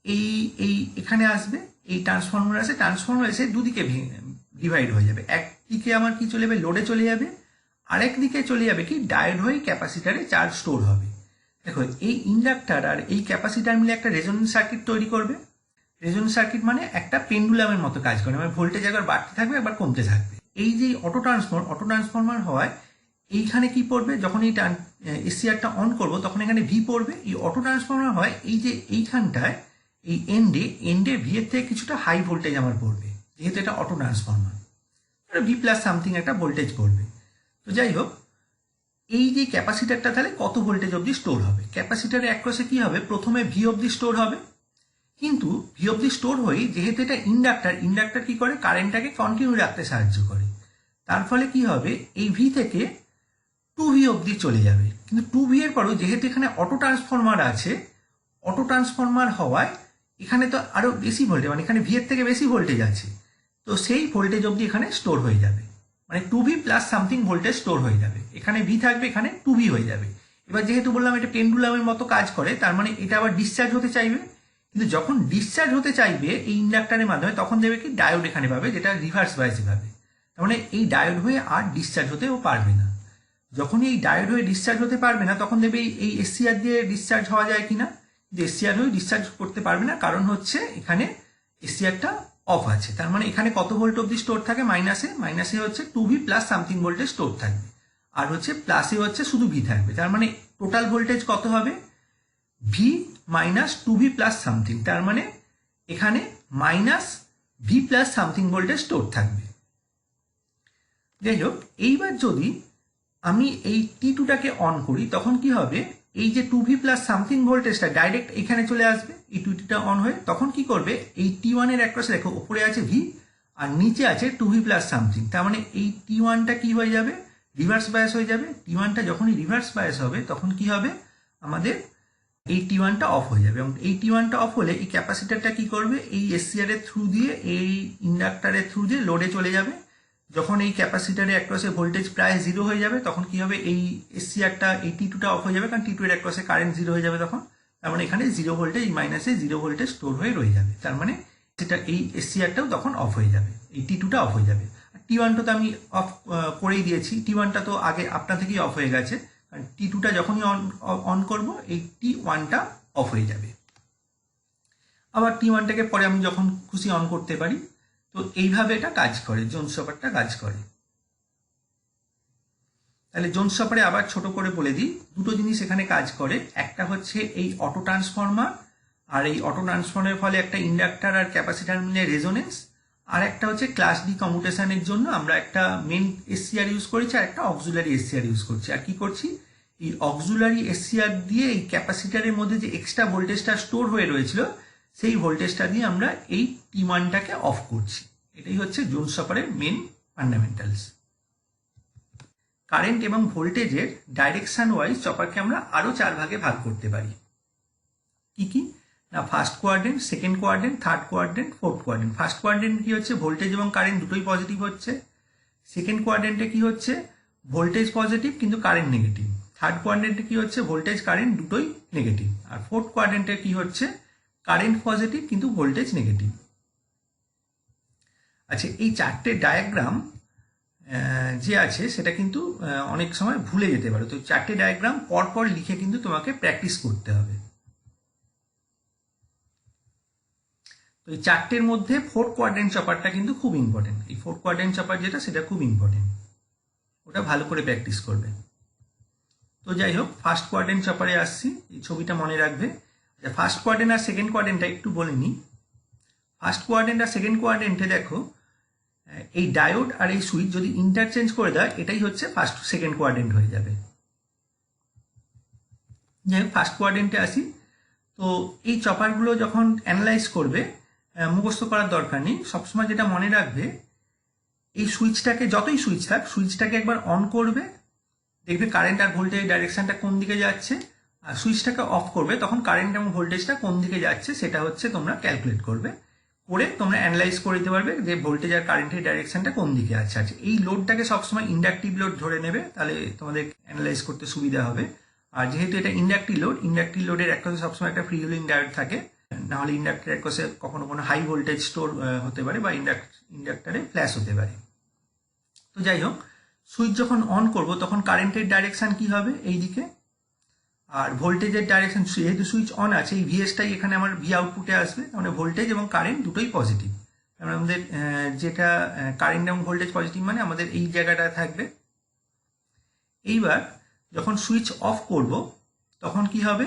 এই এই এখানে আসবে, এই ট্রান্সফর্মার আছে, ট্রান্সফর্মার এসে দুদিকে ডিভাইড হয়ে যাবে। একদিকে আমার কি চলে যাবে, লোডে চলে যাবে, আরেক দিকে চলে যাবে কি ডায়োড হয়ে ক্যাপাসিটারে চার্জ স্টোর হবে। দেখো, এই ইন্ডাক্টর আর এই ক্যাপাসিটার মিলে একটা রেজোনেন্স সার্কিট তৈরি করবে। রেজোনেন্স সার্কিট মানে একটা পেন্ডুলামের মতো কাজ করে, মানে ভোল্টেজ একবার বাড়তে থাকবে একবার কমতে থাকবে। এই যে অটো ট্রান্সফর্মার হয়, এইখানে কি পড়বে, যখন এই এসিআরটা অন করবো তখন এখানে ভি পড়বে। এই অটো ট্রান্সফর্মার হয় এই যে এইখানটায় এই এন্ডে ভি এর থেকে কিছুটা হাই ভোল্টেজ আমার পড়বে, যেহেতু এটা auto transformer, V plus something একটা ভোল্টেজ পড়বে। তো যাই হোক, এই যে ক্যাপাসিটারটা তাহলে কত ভোল্টেজ অবধি স্টোর হবে, ক্যাপাসিটারের অ্যাক্রসে কি হবে, প্রথমে ভি অবধি স্টোর হবে, কিন্তু ভি অবধি স্টোর হয়ে যেহেতু এটা ইন্ডাক্টর কি করে, কারেন্টটাকে কন্টিনিউ রাখতে সাহায্য করে। তার ফলে কি হবে, এই ভি থেকে 2V অবধি চলে যাবে। কিন্তু 2V এর পরও যেহেতু এখানে অটো ট্রান্সফর্মার আছে, অটো ট্রান্সফর্মার হওয়ায় এখানে তো আরো বেশি ভোল্টেজ, মানে এখানে ভি এর থেকে বেশি ভোল্টেজ আছে, তো সেই ভোল্টেজ অবধি এখানে স্টোর হয়ে যাবে, মানে 2V plus something voltage store হয়ে যাবে। এখানে ভি থাকবে, এখানে 2V হয়ে যাবে। এবার যেহেতু বললাম এটা পেন্ডুলামের মতো কাজ করে, তার মানে এটা আবার ডিসচার্জ হতে চাইবে, কিন্তু যখন ডিসচার্জ হতে চাইবে এই ইন্ডাক্টরের মাধ্যমে তখন দেবে কি ডায়োড এখানে পাবে, যেটা রিভার্স বায়াসে পাবে। তার মানে এই ডায়োড হয়ে আর ডিসচার্জ হতেও পারবে না। যখনই এই ডায়োড হয়ে ডিসচার্জ হতে পারবে না তখন দেবে এই এসসিআর দিয়ে ডিসচার্জ হওয়া যায় কিনা, কিন্তু এসসিআর হয়ে ডিসচার্জ করতে পারবে না, কারণ হচ্ছে এখানে এসসিআরটা অফ আছে। তার মানে এখানে কত ভোল্ট অবধি স্টোর থাকে, মাইনাসে হচ্ছে 2V plus something voltage store থাকবে, আর হচ্ছে প্লাসে হচ্ছে শুধু ভি থাকবে। তার মানে টোটাল ভোল্টেজ কত হবে, V minus 2V plus something, তার মানে এখানে minus V plus something voltage store থাকবে। যাই হোক, এইবার যদি আমি এই T2টাকে অন করি তখন কি হবে, এই যে 2V প্লাস সামথিং ভোল্টেজটা ডাইরেক্ট এখানে চলে আসবে, এই T2টা অন হয়ে তখন কি করবে, এই T1 এর অ্যাক্রসে দেখো উপরে আছে ভি আর নিচে আছে 2V প্লাস সামথিং, তার মানে এই T1টা কি হয়ে যাবে, রিভার্স বায়াস হয়ে যাবে। T1টা যখনই রিভার্স বায়াস হবে তখন কি হবে, আমাদের এই T1টা অফ হয়ে যাবে, এবং এই T1টা অফ হলে এই ক্যাপাসিটারটা কি করবে, এই এসসিআর এর থ্রু দিয়ে এই ইন্ডাক্টরের থ্রু দিয়ে লোডে চলে যাবে। যখন এই ক্যাপাসিটারে অ্যাক্রসে ভোল্টেজ প্রায় জিরো হয়ে যাবে তখন কি হবে, এই এসসিআরটা এই T2টা অফ হয়ে যাবে, কারণ T2 এর অ্যাক্রসে কারেন্ট জিরো হয়ে যাবে তখন। তার মানে এখানে জিরো ভোল্টেজ, মাইনাসে জিরো ভোল্টেজ স্টোর হয়ে রয়ে যাবে, তার মানে সেটা এই এসসিআরটাও তখন অফ হয়ে যাবে, এই T2টা অফ হয়ে যাবে। T1টা তো আমি অফ করেই দিয়েছি, T1টা তো আগে আপনা থেকেই অফ হয়ে গেছে, কারণ T2টা যখনই অন করব এই T1টা অফ হয়ে যাবে। আবার T1টাকে পরে আমি যখন খুশি অন করতে পারি। তো এইভাবে এটা কাজ করে, জোন শপারটা কাজ করে। তাহলে জোন শপারে আবার ছোট করে বলে দিই, দুটো জিনিস এখানে কাজ করে, একটা হচ্ছে এই অটো ট্রান্সফর্মার, আর এই অটো ট্রান্সফর্মারের ফলে একটা ইন্ডাক্টর আর ক্যাপাসিটার মিলে রেজোনেন্স, আর একটা হচ্ছে ক্লাস ডি কমিউটেশনের জন্য আমরা একটা মেন এসসিআর ইউজ করেছি আর একটা অক্সিলারি এসসিআর ইউজ করছি। আর কি করছি, এই অক্সিলারি এসসিআর দিয়ে এই ক্যাপাসিটারের মধ্যে যে এক্সট্রা ভোল্টেজটা স্টোর হয়ে রয়েছিল সেই ভোল্টেজটা দিয়ে আমরা এই T1টাকে অফ করছি। এটাই হচ্ছে জোন শপারের মেন ফান্ডামেন্টালস। কারেন্ট এবং ভোল্টেজের ডাইরেকশন ওয়াইজ চপারকে আমরা আরো 4 ভাগে ভাগ করতে পারি। কি কি না, first quadrant, second quadrant, third quadrant, fourth quadrant. First quadrant কি হচ্ছে, ভোল্টেজ এবং কারেন্ট দুটোই পজিটিভ হচ্ছে। সেকেন্ড কোয়াড্রেন্টে কি হচ্ছে, ভোল্টেজ পজিটিভ কিন্তু কারেন্ট নেগেটিভ। থার্ড কোয়াড্রেন্টে কি হচ্ছে, ভোল্টেজ কারেন্ট দুটোই নেগেটিভ। আর ফোর্থ কোয়াড্রেন্টে কি হচ্ছে, কারেন্ট পজিটিভ কিন্তু ভোল্টেজ নেগেটিভ। আচ্ছা, এই চারটে ডায়াগ্রাম যে আছে সেটা কিন্তু অনেক সময় ভুলে যেতে পারো, তো চারটে ডায়াগ্রাম পরপর লিখে কিন্তু তোমাকে প্র্যাকটিস করতে হবে। তো এই চারটের মধ্যে ফোর্থ কোয়াড্রেন্ট চপারটা কিন্তু খুব ইম্পর্টেন্ট। এই ফোর্থ কোয়াড্রেন্ট চপার যেটা, সেটা খুব ইম্পর্টেন্ট, ওটা ভালো করে প্র্যাকটিস করবে। তো যাই হোক, ফার্স্ট কোয়াড্রেন্ট চপারে আসছি, এই ছবিটা মনে রাখবে। ফার্স্ট কোয়াড্রেন্ট আর সেকেন্ড কোয়াড্রেন্টটা একটু বলে নিই। ফার্স্ট কোয়াড্রেন্ট আর সেকেন্ড কোয়াড্রেন্টে দেখো, এই ডায়োড আর এই সুইচ যদি ইন্টারচেঞ্জ করে দেয় এটাই হচ্ছে সেকেন্ড কোয়াড্রেন্ট হয়ে যাবে। যাই হোক, ফার্স্ট কোয়াড্রেন্টে আসি। তো এই চপারগুলো যখন অ্যানালাইজ করবে, মুখস্থ করার দরকার নেই, সবসময় যেটা মনে রাখবে, এই সুইচটাকে, যতই সুইচ থাক, সুইচটাকে একবার অন করবে, দেখবে কারেন্ট আর ভোল্টেজের ডাইরেকশনটা কোন দিকে যাচ্ছে, আর সুইচটাকে অফ করবে তখন কারেন্ট এবং ভোল্টেজটা কোন দিকে যাচ্ছে সেটা হচ্ছে তোমরা ক্যালকুলেট করবে, করে তোমরা অ্যানালাইজ করে দিতে পারবে যে ভোল্টেজ আর কারেন্টের ডাইরেকশনটা কোন দিকে আছে। আচ্ছা, এই লোডটাকে সবসময় ইন্ডাকটিভ লোড ধরে নেবে, তাহলে তোমাদের অ্যানালাইজ করতে সুবিধা হবে। আর যেহেতু এটা ইন্ডাকটিভ লোডের একটা সবসময় একটা ফ্রি হুইলিং ডায়োড থাকে, নাহলে ইন্ডাক্টরের একপাশে কখনো কোনো হাই ভোল্টেজ স্টোর হতে পারে বা ইন্ডাক্টরে ফ্ল্যাশ হতে পারে। তো যাই হোক, সুইচ যখন অন করব তখন কারেন্টের ডাইরেকশন কি হবে এই দিকে, আর ভোল্টেজের ডাইরেকশন, যেহেতু সুইচ অন আছে এই ভিএসটাই এখানে আমার ভি আউটপুটে আসবে, মানে ভোল্টেজ এবং কারেন্ট দুটোই পজিটিভ। তারপরে আমাদের যেটা কারেন্ট এবং ভোল্টেজ পজিটিভ মানে আমাদের এই জায়গাটা থাকবে। এইবার যখন সুইচ অফ করব তখন কি হবে,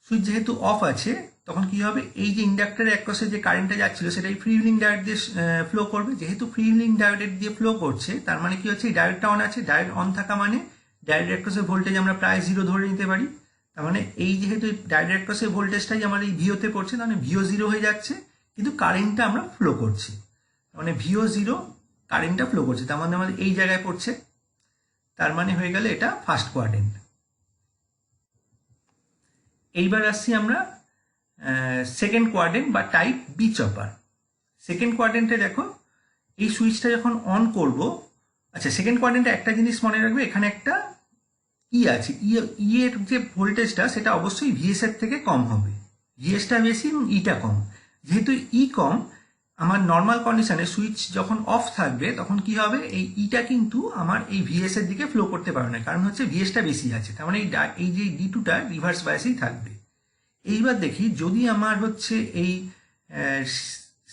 সুইচ যেহেতু অফ আছে তখন কি হবে, এই যে ইন্ডাক্টরের একপাশে যে কারেন্টটা যাচ্ছিল সেটা এই ফ্রি হুইলিং ডায়োড দিয়ে ফ্লো করবে। যেহেতু ফ্রি হুইলিং ডায়োডের দিয়ে ফ্লো করছে তার মানে কি হচ্ছে, এই ডায়োডটা অন আছে, ডায়োড অন থাকা মানে ডায়োডের একপাশে ভোল্টেজ আমরা প্রায় 0 ধরে নিতে পারি। তার মানে এই যেহেতু ডায়োডের একপাশে ভোল্টেজটাই আমার এই ভিওতে পড়ছে, তার মানে ভিও 0 হয়ে যাচ্ছে, কিন্তু কারেন্টটা আমরা ফ্লো করছি, তার মানে ভিও 0, কারেন্টটা ফ্লো করছে, তার মানে আমাদের এই জায়গায় পড়ছে, তার মানে হয়ে গেলে এটা ফার্স্ট কোয়াড্রেন্ট। এইবার আসছি আমরা সেকেন্ড কোয়াড্রেন্ট বা টাইপ বি চপার। সেকেন্ড কোয়াড্রেন্টে দেখো, এই সুইচটা যখন অন করব, আচ্ছা সেকেন্ড কোয়াড্রেন্টে একটা জিনিস মনে রাখবে, এখানে একটা ই আছে, ই এর যে ভোল্টেজটা সেটা অবশ্যই ভিএস এর থেকে কম হবে, ভিএসটা বেশি এবং ইটা কম। যেহেতু ই কম, আমার নর্মাল কন্ডিশনে সুইচ যখন অফ থাকবে তখন কি হবে, এই ইটা কিন্তু আমার এই ভিএস এর দিকে ফ্লো করতে পারবে না, কারণ হচ্ছে ভিএসটা বেশি আছে, তার মানে এই যে ডি টুটা রিভার্স বায়াসেই থাকবে। এইবার দেখি যদি আমার হচ্ছে এই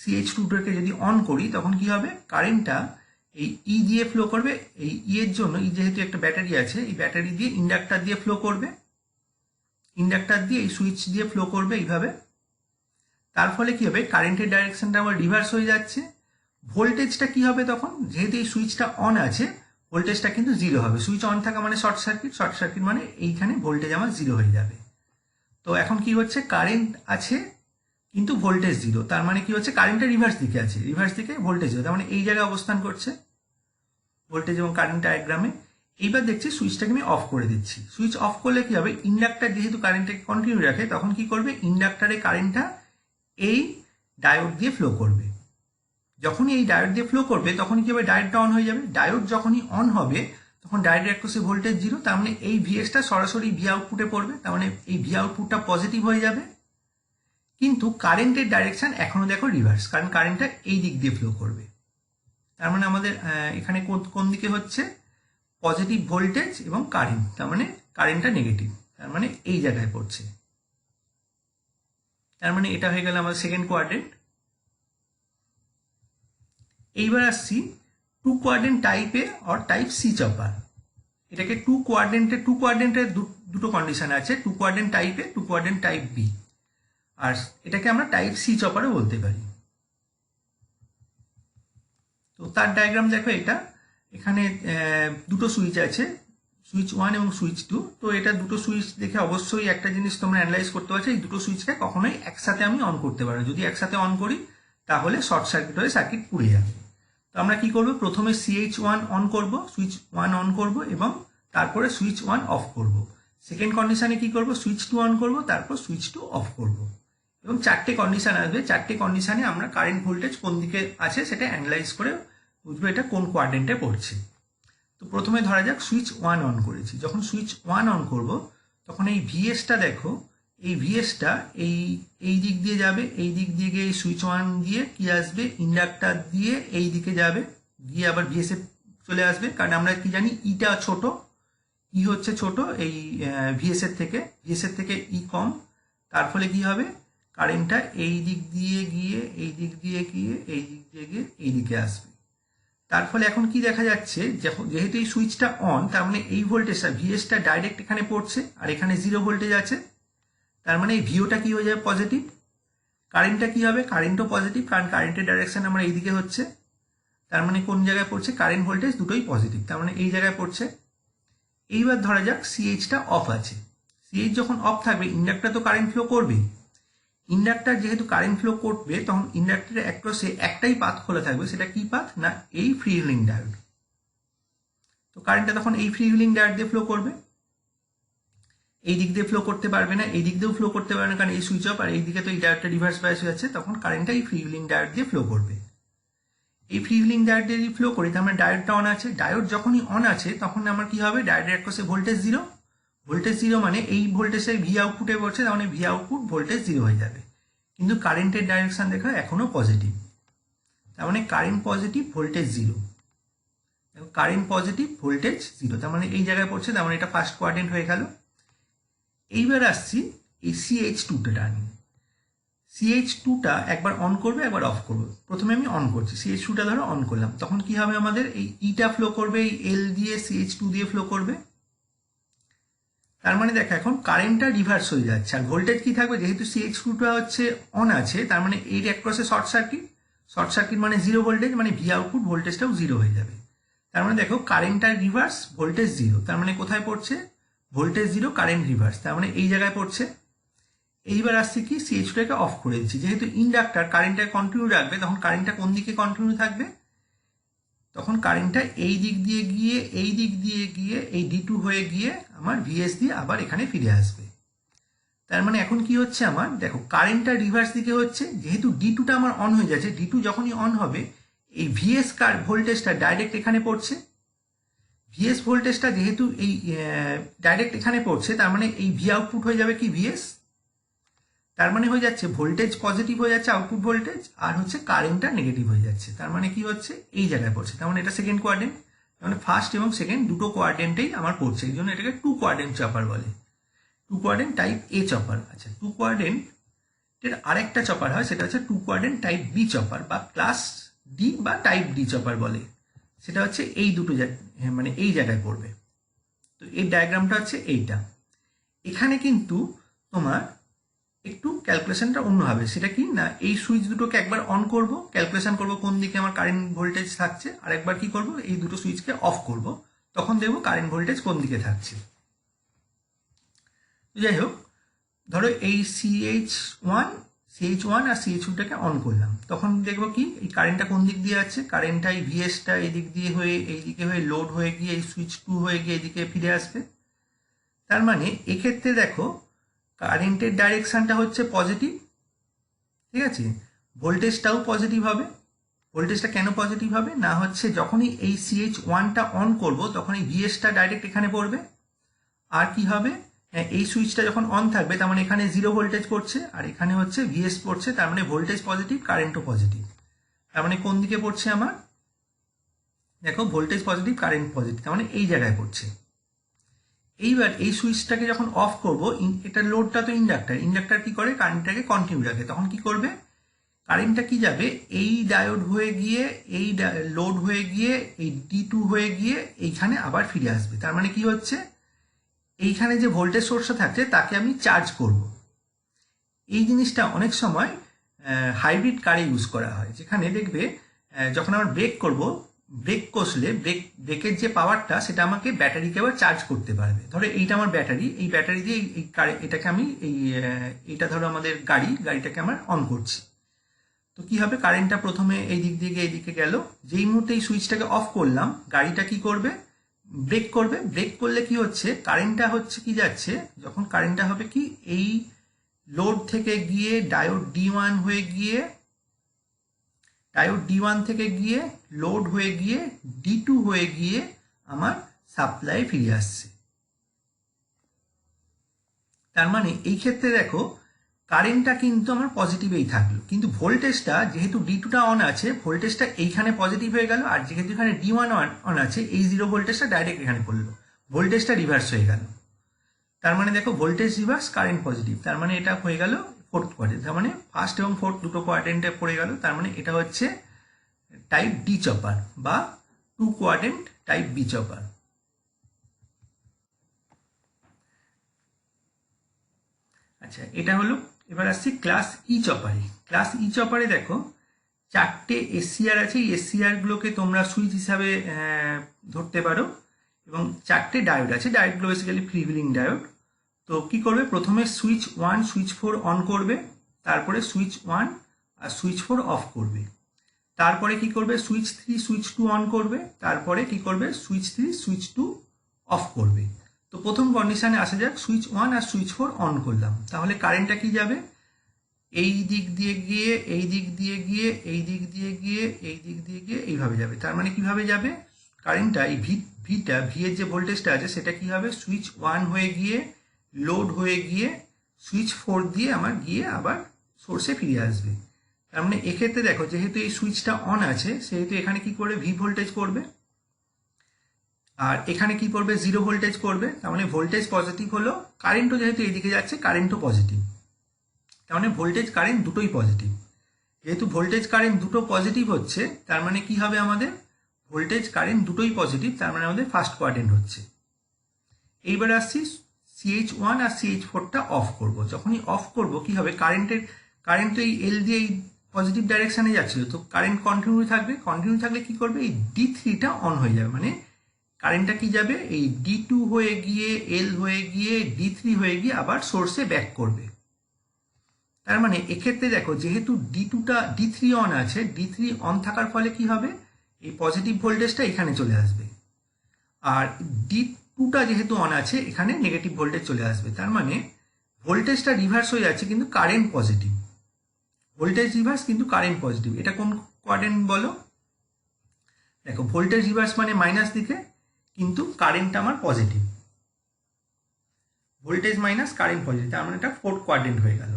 CH2টাকে যদি অন করি তখন কি হবে, কারেন্টটা এই ই দিয়ে ফ্লো করবে, এই ই এর জন্য ই যেহেতু একটা ব্যাটারি আছে, এই ব্যাটারি দিয়ে ইন্ডাক্টর দিয়ে ফ্লো করবে, ইন্ডাক্টর দিয়ে এই সুইচ দিয়ে ফ্লো করবে এইভাবে। তার ফলে কি হবে, কারেন্টের ডাইরেকশনটা আমার রিভার্স হয়ে যাচ্ছে। ভোল্টেজটা কি হবে তখন, যেহেতু এই সুইচটা অন আছে ভোল্টেজটা কিন্তু 0 হবে, সুইচ অন থাকা মানে শর্ট সার্কিট, শর্ট সার্কিট মানে এইখানে ভোল্টেজ আমার 0 হয়ে যাবে। তো এখন কি হচ্ছে, কারেন্ট আছে কিন্তু ভোল্টেজ 0, তার মানে কি হচ্ছে কারেন্টটা রিভার্স দিকে আছে, রিভার্স দিকে ভোল্টেজ 0, তার মানে এই জায়গায় অবস্থান করছে ভোল্টেজ এবং কারেন্ট ডায়াগ্রামে। এইবার দেখছি সুইচটাকে আমি অফ করে দিচ্ছি। সুইচ অফ করলে কি হবে, ইন্ডাক্টর যেহেতু কারেন্টটাকে কন্টিনিউ রাখে তখন কি করবে, ইন্ডাক্টরে কারেন্টটা এই ডায়োড দিয়ে ফ্লো করবে। যখনই এই ডায়োড দিয়ে ফ্লো করবে তখন কি হবে, ডায়োডটা অন হয়ে যাবে। ডায়োড যখনই অন হবে তখন ডায়োডের একপাশে ভোল্টেজ 0, তার মানে এই ভিএসটা সরাসরি ভি আউটপুটে পড়বে, তার মানে এই ভি আউটপুটটা পজিটিভ হয়ে যাবে। কিন্তু কারেন্টের ডাইরেকশন এখনো দেখো রিভার্স, কারণ কারেন্টটা এই দিক দিয়ে ফ্লো করবে, তার মানে আমাদের এখানে কোন দিকে হচ্ছে, পজিটিভ ভোল্টেজ এবং কারেন্ট, তার মানে কারেন্টটা নেগেটিভ, তার মানে এই জায়গায় পড়ছে। তার মানে এটা হয়ে গেল আমাদের সেকেন্ড কোয়াড্রেন্ট। এইবার আসছি টু কোয়াড্রেন্ট টাইপে অর টাইপ সি চপার। এটাকে টু কোয়াড্রেন্টের দুটো কন্ডিশন আছে, টু কোয়াড্রেন্ট টাইপে, টু কোয়াড্রেন্ট টাইপ বি, আর এটাকে আমরা টাইপ সি চপারও বলতে পারি। তো তার ডায়াগ্রাম দেখো, এটা এখানে দুটো সুইচ আছে, সুইচ 1 এবং সুইচ 2। তো এটা দুটো সুইচ দেখে অবশ্যই একটা জিনিস তোমরা অ্যানালাইজ করতে পারছো, এই দুটো সুইচকে কখনোই একসাথে আমি অন করতে পারবো, যদি একসাথে অন করি তাহলে শর্ট সার্কিট হয়ে সার্কিট পুড়ে যাবে। তো আমরা কি করব, প্রথমে CH1 অন করব, সুইচ 1 অন করব এবং তারপরে সুইচ 1 অফ করব। সেকেন্ড কন্ডিশনে কি করব, সুইচ 2 অন করব, তারপর সুইচ 2 অফ করব, এবং চারটে কন্ডিশন আসবে। চারটে কন্ডিশনে আমরা কারেন্ট ভোল্টেজ কোন দিকে আছে সেটা অ্যানালাইজ করে বুঝবো এটা কোন কোয়াড্রেন্টে পড়ছে। তো প্রথমে ধরা যাক সুইচ 1 অন করেছি, যখন সুইচ 1 অন করব তখন এই ভিএসটা দেখো, এই ভিএসটা এই দিক দিয়ে যাবে, এই দিক দিয়ে গিয়ে এই সুইচ 1 দিয়ে কি আসবে, ইন্ডাক্টর দিয়ে এই দিকে যাবে, গিয়ে আবার ভিএস এ চলে আসবে, কারণ আমরা কি জানি ইটা ছোট, ই হচ্ছে ছোট এই ভিএস এর থেকে ই কম, তার ফলে কি হবে, কারেন্টটা এই দিক দিয়ে গিয়ে এই দিক দিয়ে গিয়ে এই দিক দিয়ে গিয়ে এই দিকে আসবে। তার ফলে এখন কি দেখা যাচ্ছে, যেহেতু এই সুইচটা অন, তার মানে এই ভোল্টেজটা ভিএসটা ডাইরেক্ট এখানে পড়ছে, আর এখানে 0 ভোল্টেজ আছে, তার মানে এই ভিওটা কি হয়ে যাবে, পজিটিভ। কারেন্টটা কি হবে, কারেন্টও পজিটিভ, কারণ কারেন্টের ডাইরেকশন আমার এইদিকে হচ্ছে, তার মানে কোন জায়গায় পড়ছে, কারেন্ট ভোল্টেজ দুটোই পজিটিভ, তার মানে এই জায়গায় পড়ছে। এইবার ধরা যাক সিএইচটা অফ আছে, সিএইচ যখন অফ থাকবে ইন্ডাক্টর তো কারেন্ট ফ্লো করবেই, ইন্ডাক্টর যেহেতু কারেন্ট ফ্লো করবে তখন ইন্ডাক্টরের অ্যাক্রসে একটাই পাথ খোলা থাকবে, সেটা কি পাথ না এই ফ্রি হুইলিং ডায়োড। তো কারেন্টটা তখন এই ফ্রি হুইলিং ডায়োড দিয়ে ফ্লো করবে, এই দিক দিয়ে ফ্লো করতে পারবে না, এই দিক দিয়েও ফ্লো করতে পারবে না, কারণ এই সুইচ অফ, আর এই দিকে তো এই ডায়োডটা রিভার্স বায়াস হয়ে যাচ্ছে, তখন কারেন্টটা এই ফ্রি হুইলিং ডায়োড দিয়ে ফ্লো করবে। এই ফ্রি হুইলিং ডায়োড দিয়ে ফ্লো করি, তার মানে ডায়োডটা অন আছে। ডায়োড যখনই অন আছে তখন আমার কি হবে, ডায়োডের অ্যাক্রসে ভোল্টেজ জিরো। ভোল্টেজ জিরো মানে এই ভোল্টেজটা ভি আউটপুটে পড়ছে, তার মানে ভি আউটপুট ভোল্টেজ জিরো হয়ে যাবে। কিন্তু কারেন্টের ডাইরেকশন দেখা এখনো পজিটিভ, তার মানে current positive, voltage zero. Current positive, voltage zero, তার মানে এই জায়গায় পড়ছে, তার মানে এটা ফার্স্ট কোয়াড্রেন্ট হয়ে গেল। এইবার আসছি এই CH2টা টানি। CH2টা একবার অন করবে, একবার অফ করবে। প্রথমে আমি অন করছি, CH2টা ধরো অন করলাম, তখন কি হবে আমাদের এই ইটা ফ্লো করবে, এই এল দিয়ে CH2 দিয়ে ফ্লো করবে। তার মানে দেখো এখন কারেন্টটা রিভার্স হয়ে যাচ্ছে, আর ভোল্টেজ কি থাকবে, যেহেতু CH2টা হচ্ছে অন আছে, তার মানে এর অ্যাক্রসে শর্ট সার্কিট। শর্ট সার্কিট মানে জিরো ভোল্টেজ, মানে ভি আউটপুট ভোল্টেজটাও জিরো হয়ে যাবে। তার মানে দেখো কারেন্টটা রিভার্স, ভোল্টেজ জিরো, তার মানে কোথায় পড়ছে, ভোল্টেজ জিরো, কারেন্ট রিভার্স, তার মানে এই জায়গায় পড়ছে। এইবার আসছে কি, CH2টাকে অফ করে দিচ্ছি। যেহেতু ইন্ডাক্টর কারেন্টটা কন্টিনিউ রাখবে, তখন কারেন্টটা কোন দিকে কন্টিনিউ থাকবে, তখন কারেন্টটা এই দিক দিয়ে গিয়ে, এই দিক দিয়ে গিয়ে, এই D2 হয়ে গিয়ে আমার VS দিয়ে আবার এখানে ফিরে আসবে। তার মানে এখন কি হচ্ছে আমার, দেখো কারেন্টটা রিভার্স দিকে হচ্ছে, যেহেতু D2টা আমার অন হয়ে যাচ্ছে, D2 যখনই অন হবে এই VS ভোল্টেজটা ডাইরেক্ট এখানে পড়ছে। VS ভোল্টেজটা যেহেতু এই ডাইরেক্ট এখানে পড়ছে, তার মানে এই ভি আউটপুট হয়ে যাবে কি VS। তার মানে হয়ে যাচ্ছে ভোল্টেজ পজিটিভ হয়ে যাচ্ছে, আউটপুট ভোল্টেজ, আর হচ্ছে কারেন্টটা নেগেটিভ হয়ে যাচ্ছে। তার মানে কি হচ্ছে, এই জায়গায় পড়ছে, তার মানে এটা সেকেন্ড কোয়াড্রেন্ট, তার মানে ফার্স্ট এবং সেকেন্ড দুটো কোয়াড্রেন্টেই আমার পড়ছে, এই জন্য এটাকে টু কোয়াড্রেন্ট চপার বলে, two quadrant type A chopper. আচ্ছা, টু কোয়াড্রেন্টের আরেকটা চপার হয়, সেটা হচ্ছে two quadrant type B chopper, বা ক্লাস ডি বা টাইপ ডি চপার বলে। সেটা হচ্ছে এই দুটো মানে এই জায়গায় পড়বে। তো এই ডায়াগ্রামটা হচ্ছে এইটা। এখানে কিন্তু তোমার একটু ক্যালকুলেশনটা অন্য হবে, সেটা কি না, এই সুইচ দুটোকে একবার অন করব, ক্যালকুলেশন করব কোন দিকে আমার কারেন্ট ভোল্টেজ থাকছে, আর একবার কি করব, এই দুটো সুইচকে অফ করব, তখন দেখবো কারেন্ট ভোল্টেজ কোন দিকে থাকছে। যাই হোক, ধরো এই CH1 আর CH2টাকে অন করলাম, তখন দেখবো কি এই কারেন্টটা কোন দিক দিয়ে যাচ্ছে, কারেন্টটা এই VSটা এই দিক দিয়ে হয়ে, এই দিকে হয়ে লোড হয়ে গিয়ে এই সুইচ 2 হয়ে গিয়ে এদিকে ফিরে আসবে। তার মানে এক্ষেত্রে দেখো কারেন্টের ডাইরেকশনটা হচ্ছে পজিটিভ, ঠিক আছে, ভোল্টেজটাও পজিটিভ হবে। ভোল্টেজটা কেন পজিটিভ হবে না, হচ্ছে যখনই এই CH1টা অন করব, তখন এই VSটা ডাইরেক্ট এখানে পড়বে, আর কি হবে, এই সুইচটা যখন অন থাকবে, তার মানে এখানে জিরো ভোল্টেজ পড়ছে, আর এখানে হচ্ছে VS পড়ছে, তার মানে ভোল্টেজ পজিটিভ, কারেন্টও পজিটিভ। তার মানে কোন দিকে পড়ছে আমার, দেখো ভোল্টেজ পজিটিভ, কারেন্ট পজিটিভ, তার মানে এই জায়গায় পড়ছে। এইবার এই সুইচটাকে যখন অফ করব, এটা লোডটা তো ইন্ডাক্টর কি করে, কারেন্টটাকে কন্টিনিউ রাখে, তখন কি করবে, কারেন্টটা কি যাবে, এই ডায়োড হয়ে গিয়ে, এই লোড হয়ে গিয়ে, এই D2 হয়ে গিয়ে এইখানে আবার ফিরে আসবে। তার মানে কি হচ্ছে, এইখানে যে ভোল্টেজ সোর্সটা থাকছে তাকে আমি চার্জ করব। এই জিনিসটা অনেক সময় হাইব্রিড কারে ইউজ করা হয়, যেখানে দেখবে যখন আমরা ব্রেক করব, ব্রেক কষলে ব্রেকের যে পাওয়ারটা, সেটা আমাকে ব্যাটারিকে আবার চার্জ করতে পারবে। ধরো এইটা আমার ব্যাটারি, এই ব্যাটারি দিয়ে এই এটাকে আমি এইটা ধরো আমাদের গাড়িটাকে আমার অন করছি। তো কি হবে, কারেন্টটা প্রথমে এই দিক দিয়ে এই দিকে গেল, যেই মুহূর্তে এই সুইচটাকে অফ করলাম, গাড়িটা কি করবে, ব্রেক করবে। ব্রেক করলে কি হচ্ছে, কারেন্টটা হচ্ছে কি যাচ্ছে, যখন কারেন্টটা হবে কি, এই লোড থেকে গিয়ে ডায়োড D1 হয়ে গিয়ে, ডায়োড D1 থেকে গিয়ে লোড হয়ে গিয়ে D2 হয়ে গিয়ে আমার সাপ্লাই ফিরে আসছে। তার মানে এই ক্ষেত্রে দেখো কারেন্টটা কিন্তু আমার পজিটিভেই থাকলো, কিন্তু ভোল্টেজটা যেহেতু D2টা অন আছে, ভোল্টেজটা এইখানে পজিটিভ হয়ে গেল, আর যেহেতু এখানে D1 অন আছে, এই জিরো ভোল্টেজটা ডাইরেক্ট এখানে পড়লো, ভোল্টেজটা রিভার্স হয়ে গেল। তার মানে দেখো ভোল্টেজ রিভার্স, কারেন্ট পজিটিভ, তার মানে এটা হয়ে গেল ফোর্থ কোয়াড্রেন্ট, তার মানে ফার্স্ট এবং ফোর্থ দুটো কোয়াড্রেন্টে পড়ে গেল। তার মানে এটা হচ্ছে টাইপ ডি চপার বা two quadrant type B chopper. আচ্ছা, এটা হলো। এবার আসছি ক্লাস ই চপারে। ক্লাস ই চপারে দেখো চারটে SCR আছে, এই SCR গুলোকে তোমরা সুইচ হিসাবে ধরতে পারো, এবং চারটে ডায়োড আছে, ডায়োডগুলো বেসিক্যালি ফ্রি হুইলিং ডায়োড। তো কি করবে, প্রথমে সুইচ 1 সুইচ 4 অন করবে, তারপরে সুইচ 1 আর সুইচ 4 অফ করবে। তারপরে কি করবে, সুইচ 3 সুইচ 2 অন করবে। তারপরে কি করবে, সুইচ 3 সুইচ 2 অফ করবে। তো প্রথম কন্ডিশনে আসা যাক, সুইচ 1 আর সুইচ 4 অন করলাম, তাহলে কারেন্টটা কি যাবে, এই দিক দিয়ে গিয়ে, এই দিক দিয়ে গিয়ে, এই দিক দিয়ে গিয়ে, এই দিক দিয়ে গিয়ে এইভাবে যাবে। তার মানে কিভাবে যাবে, কারেন্টটা এই ভি এর যে ভোল্টেজটা আছে সেটা কি হবে, সুইচ 1 হয়ে গিয়ে লোড হয়ে গিয়ে সুইচ 4 দিয়ে আমার গিয়ে আবার সোর্সে ফিরে আসবে। তার মানে এক্ষেত্রে দেখো, যেহেতু এই সুইচটা অন আছে সেহেতু এখানে কি করবে, ভি ভোল্টেজ পড়বে, আর এখানে কি পড়বে, 0 ভোল্টেজ পড়বে। তার মানে ভোল্টেজ পজিটিভ হলো, কারেন্টও যেহেতু এইদিকে যাচ্ছে কারেন্টও পজিটিভ। তার মানে ভোল্টেজ কারেন্ট দুটোই পজিটিভ। যেহেতু ভোল্টেজ কারেন্ট দুটো পজিটিভ হচ্ছে, তার মানে কি হবে, আমাদের ভোল্টেজ কারেন্ট দুটোই পজিটিভ, তার মানে আমাদের ফার্স্ট কোয়াড্রেন্ট হচ্ছে। এইবার আসছি CH1 আর CH4টা অফ করব। যখনই অফ করব কি হবে, কারেন্ট তো এই এল দিয়ে এই পজিটিভ ডাইরেকশানে যাচ্ছিল, তো কারেন্ট কন্টিনিউ থাকবে। কন্টিনিউ থাকলে কি করবে, এই D3টা অন হয়ে যাবে, মানে কারেন্টটা কি যাবে, এই D2 হয়ে গিয়ে এল হয়ে গিয়ে D3 হয়ে গিয়ে আবার সোর্সে ব্যাক করবে। তার মানে এক্ষেত্রে দেখো, যেহেতু D3 অন আছে, D3 অন থাকার ফলে কি হবে, এই পজিটিভ ভোল্টেজটা এখানে চলে আসবে, আর D2টা যেহেতু অন আছে এখানে নেগেটিভ ভোল্টেজ চলে আসবে। তার মানে ভোল্টেজটা রিভার্স হয়ে যাচ্ছে কিন্তু কারেন্ট পজিটিভ। ভোল্টেজ রিভার্স কিন্তু কারেন্ট পজিটিভ। এটা কোন কোয়াড্রেন্ট বলো, দেখো ভোল্টেজ রিভার্স মানে মাইনাস দিকে, কিন্তু কারেন্ট আমার positive, voltage minus current positive, তার মানে এটা ফোর্থ কোয়াড্রেন্ট হয়ে গেল।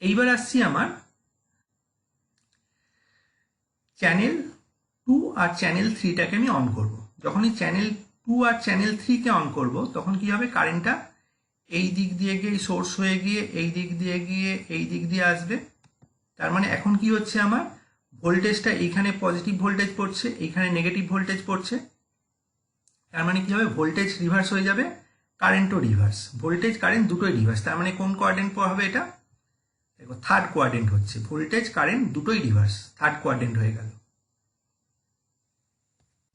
এইবার আসছি আমার চ্যানেল 2 আর চ্যানেল 3টাকে আমি অন করব। যখনই চ্যানেল 2 আর চ্যানেল 3কে অন করব তখন কি হবে, কারেন্টটা এই দিক দিয়ে গিয়ে সোর্স হয়ে গিয়ে এই দিক দিয়ে গিয়ে এই দিক দিয়ে আসবে। তার মানে এখন কি হচ্ছে, আমার ভোল্টেজটা এইখানে পজিটিভ ভোল্টেজ পড়ছে, এইখানে নেগেটিভ ভোল্টেজ পড়ছে। তার মানে কি হবে, ভোল্টেজ রিভার্স হয়ে যাবে, কারেন্টও রিভার্স, ভোল্টেজ কারেন্ট দুটোই রিভার্স। তার মানে কোন কোয়াড্রেন্ট হবে এটা, দেখো থার্ড কোয়াড্রেন্ট হচ্ছে, ভোল্টেজ কারেন্ট দুটোই রিভার্স, থার্ড কোয়াড্রেন্ট হয়ে গেল।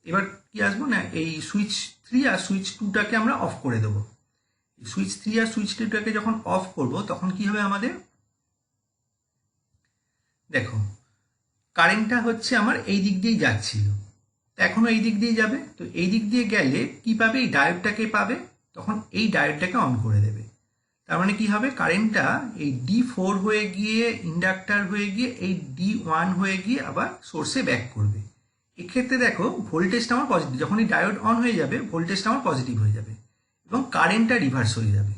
এবার কি আসবো না, এই সুইচ 3 আর সুইচ 2টাকে আমরা অফ করে দেবো। সুইচ 3 আর সুইচ 2টাকে যখন অফ করব তখন কি হবে, আমাদের দেখো কারেন্টটা হচ্ছে আমার এই দিক দিয়েই যাচ্ছিল, এখনো এই দিক দিয়ে যাবে। তো এই দিক দিয়ে গেলে কি পাবে, এই ডায়োডটাকে পাবে, তখন এই ডায়োডটাকে অন করে দেবে। তার মানে কি হবে, কারেন্টটা এই D4 হয়ে গিয়ে ইন্ডাক্টর হয়ে গিয়ে এই D1 হয়ে গিয়ে আবার সোর্সে ব্যাক করবে। এক্ষেত্রে দেখো ভোল্টেজটা আমার পজিটিভ, যখন এই ডায়োড অন হয়ে যাবে ভোল্টেজটা আমার পজিটিভ হয়ে যাবে এবং কারেন্টটা রিভার্স হয়ে যাবে।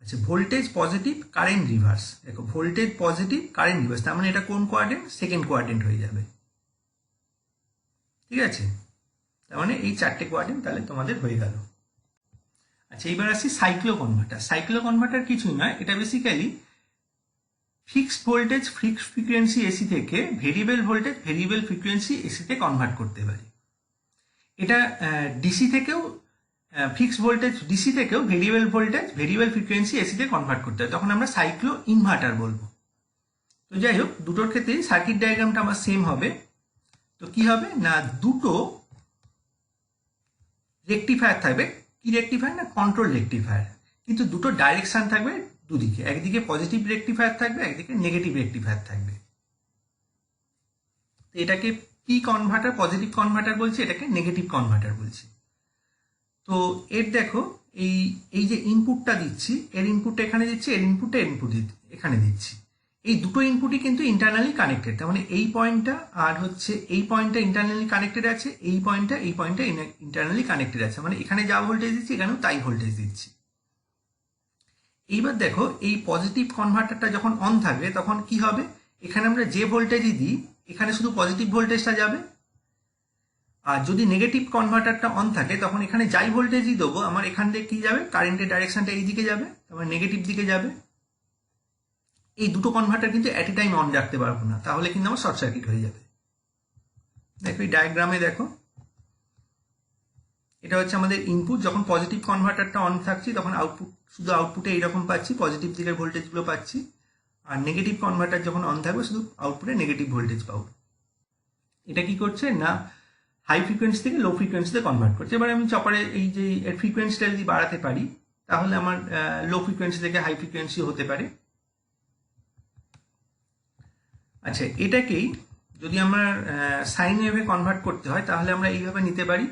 আচ্ছা, ভোল্টেজ পজিটিভ কারেন্ট রিভার্স, দেখো ভোল্টেজ পজিটিভ কারেন্ট রিভার্স, তার মানে এটা কোন কোয়াড্রেন্ট, সেকেন্ড কোয়াড্রেন্ট হয়ে যাবে। ঠিক আছে, তার মানে এই চারটে কোয়াড্রেন্ট তাহলে তোমাদের হয়ে গেল। আচ্ছা, এইবার আসছি সাইক্লো কনভার্টার। সাইক্লো কনভার্টার কিছুই নয়, এটা basically fixed voltage fixed frequency AC থেকে ভেরিয়েবল ভোল্টেজ ভেরিয়েবল ফ্রিকোয়েন্সি এসিতে কনভার্ট করতে পারি। এটা ডিসি থেকেও ফিক্সড ভোল্টেজ ডিসি থেকেও ভেরিয়েবল ভোল্টেজ ভেরিয়েবল ফ্রিকোয়েন্সি এসিতে কনভার্ট করতে হয়, তখন আমরা সাইক্লো ইনভার্টার বলবো। তো যাই হোক, দুটোর ক্ষেত্রেই সার্কিট ডায়াগ্রামটা আমার সেম হবে। তো কি হবে না, দুটো রেকটিফায়ার থাকবে। কি রেকটিফায়ার না, কন্ট্রোল রেকটিফায়ার, কিন্তু দুটো ডাইরেকশন থাকবে দুদিকে, একদিকে পজিটিভ রেকটিফায়ার থাকবে, একদিকে নেগেটিভ রেকটিফায়ার থাকবে। এটাকে পি কনভার্টার পজিটিভ কনভার্টার বলছি, এটাকে নেগেটিভ কনভার্টার বলছি। তো এর দেখো এই যে ইনপুটটা দিচ্ছি, এর ইনপুটটা এখানে দিচ্ছি, এর ইনপুটটা এখানে দিচ্ছি। এই দুটো ইনপুটই কিন্তু ইন্টারনালি কানেক্টেড, তার মানে এই পয়েন্টটা আর হচ্ছে এই পয়েন্টটা ইন্টারনালি কানেক্টেড আছে, এই পয়েন্টটা ইন্টারনালি কানেক্টেড আছে, মানে এখানে যা ভোল্টেজ দিচ্ছি এখানেও তাই ভোল্টেজ দিচ্ছি। এইবার দেখো, এই পজিটিভ কনভার্টারটা যখন অন থাকবে তখন কি হবে, এখানে আমরা যে ভোল্টেজই দিই এখানে শুধু পজিটিভ ভোল্টেজটা যাবে, আর যদি নেগেটিভ কনভার্টারটা অন থাকে তখন এখানে যাই ভোল্টেজই দেবো আমার এখান থেকে কি যাবে, কারেন্টের ডাইরেকশনটা এই দিকে যাবে, তারপরে নেগেটিভ দিকে যাবে। এই দুটো কনভার্টার কিন্তু অ্যাট এ টাইম অন রাখতে পারবো না, তাহলে কিন্তু আমার শর্ট সার্কিট হয়ে যাবে। দেখো এই ডায়াগ্রামে দেখো, এটা হচ্ছে আমাদের ইনপুট, যখন পজিটিভ কনভার্টারটা অন থাকছি তখন শুধু আউটপুটে এইরকম পাচ্ছি, পজিটিভ দিকের ভোল্টেজগুলো পাচ্ছি, আর নেগেটিভ কনভার্টার যখন অন থাকবে শুধু আউটপুটে নেগেটিভ ভোল্টেজ পাবো। এটা কি করছে না, হাই ফ্রিকোয়েন্সি থেকে লো ফ্রিকোয়েন্সিতে কনভার্ট করছে। এবার আমি চপারে এই যে এর ফ্রিকোয়েন্সিটা যদি বাড়াতে পারি তাহলে আমার লো ফ্রিকোয়েন্সি থেকে হাই ফ্রিকোয়েন্সি হতে পারে। আচ্ছা, এটাকেই যদি আমার সাইন ওয়েভে কনভার্ট করতে হয় তাহলে আমরা এইভাবে নিতে পারি,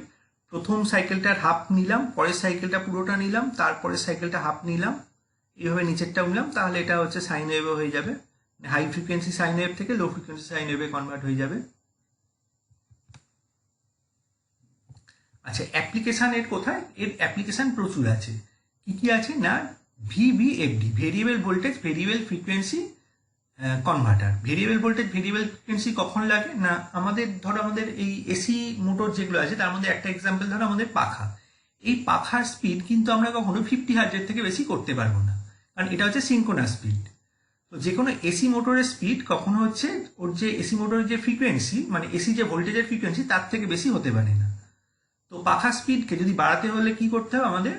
প্রথম সাইকেলটার হাফ নিলাম, পরের সাইকেলটা পুরোটা নিলাম, তারপরের সাইকেলটা হাফ নিলাম, এইভাবে নিচেরটাও নিলাম, তাহলে এটা হচ্ছে সাইন ওয়েভও হয়ে যাবে। হাই ফ্রিকোয়েন্সি সাইন ওয়েভ থেকে লো ফ্রিকোয়েন্সি সাইন ওয়েভে কনভার্ট হয়ে যাবে। আচ্ছা, অ্যাপ্লিকেশান এর কোথায়? এর অ্যাপ্লিকেশান প্রচুর আছে। কি কি আছে না, VVFD, variable voltage variable frequency converter. Variable voltage variable frequency কখন লাগে না, আমাদের এই এসি মোটর যেগুলো আছে তার মধ্যে একটা এক্সাম্পল ধরো আমাদের পাখা। এই পাখার স্পিড কিন্তু আমরা কখনো 50 হার্জের থেকে বেশি করতে পারবো না, কারণ এটা হচ্ছে সিনক্রোনাস স্পিড। তো যে কোনো এসি মোটরের স্পিড কখনো হচ্ছে ওর যে এসি মোটরের যে ফ্রিকোয়েন্সি, মানে এসি যে ভোল্টেজের ফ্রিকোয়েন্সি তার থেকে বেশি হতে পারে না। তো পাখার স্পিডকে যদি বাড়াতে হলে কি করতে হবে, আমাদের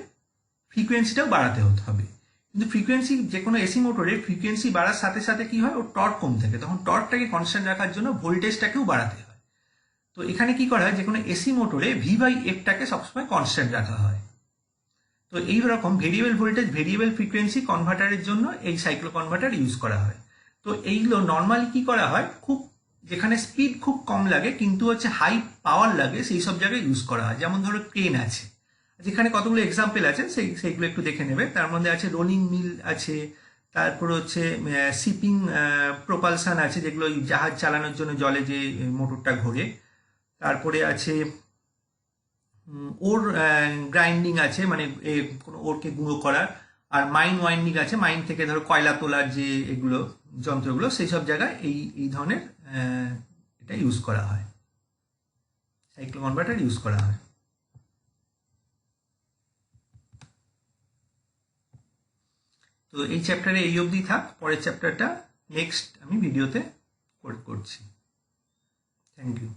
ফ্রিকোয়েন্সিটাও বাড়াতে হতে হবে। কিন্তু ফ্রিকোয়েন্সি যে কোনো এসি মোটরের ফ্রিকোয়েন্সি বাড়ার সাথে সাথে কি হয়, ওর টর্ক কম থাকে, তখন টর্কটাকে কনস্ট্যান্ট রাখার জন্য ভোল্টেজটাকেও বাড়াতে হয়। তো এখানে কি করা হয়, যে কোনো এসি মোটরে V/Fটাকে সবসময় কনস্ট্যান্ট রাখা হয়। তো এইরকম ভেরিয়েবল ভোল্টেজ ভেরিয়েবল ফ্রিকোয়েন্সি কনভার্টারের জন্য এই সাইক্লো কনভার্টার ইউজ করা হয়। তো এইগুলো নর্মালি কি করা হয়, খুব যেখানে স্পিড খুব কম লাগে কিন্তু হচ্ছে হাই পাওয়ার লাগে সেই সব জায়গায় ইউজ করা হয়। যেমন ধরো ট্রেন আছে, যেখানে কতগুলো এক্সাম্পল আছে সেইগুলো একটু দেখে নেবে। তার মধ্যে আছে রোলিং মিল আছে, তারপর হচ্ছে শিপিং প্রোপালশন আছে, যেগুলো জাহাজ চালানোর জন্য জলে যে মোটরটা ঘোরে। তারপরে আছে ওর গ্রাইন্ডিং আছে, মানে কোনো ওরকে গুঁড়ো করার। আর মাইন ওয়াইন্ডিং আছে, মাইন থেকে ধরো কয়লা তোলার যে এগুলো যন্ত্রগুলো, সেই সব জায়গায় এই ধরনের এটা ইউজ করা হয়, সাইক্লো কনভার্টার ইউজ করা হয়। তো এই চ্যাপ্টারে এই অবধি থাক, পরের চ্যাপ্টারটা নেক্সট আমি ভিডিওতে করছি। Thank you.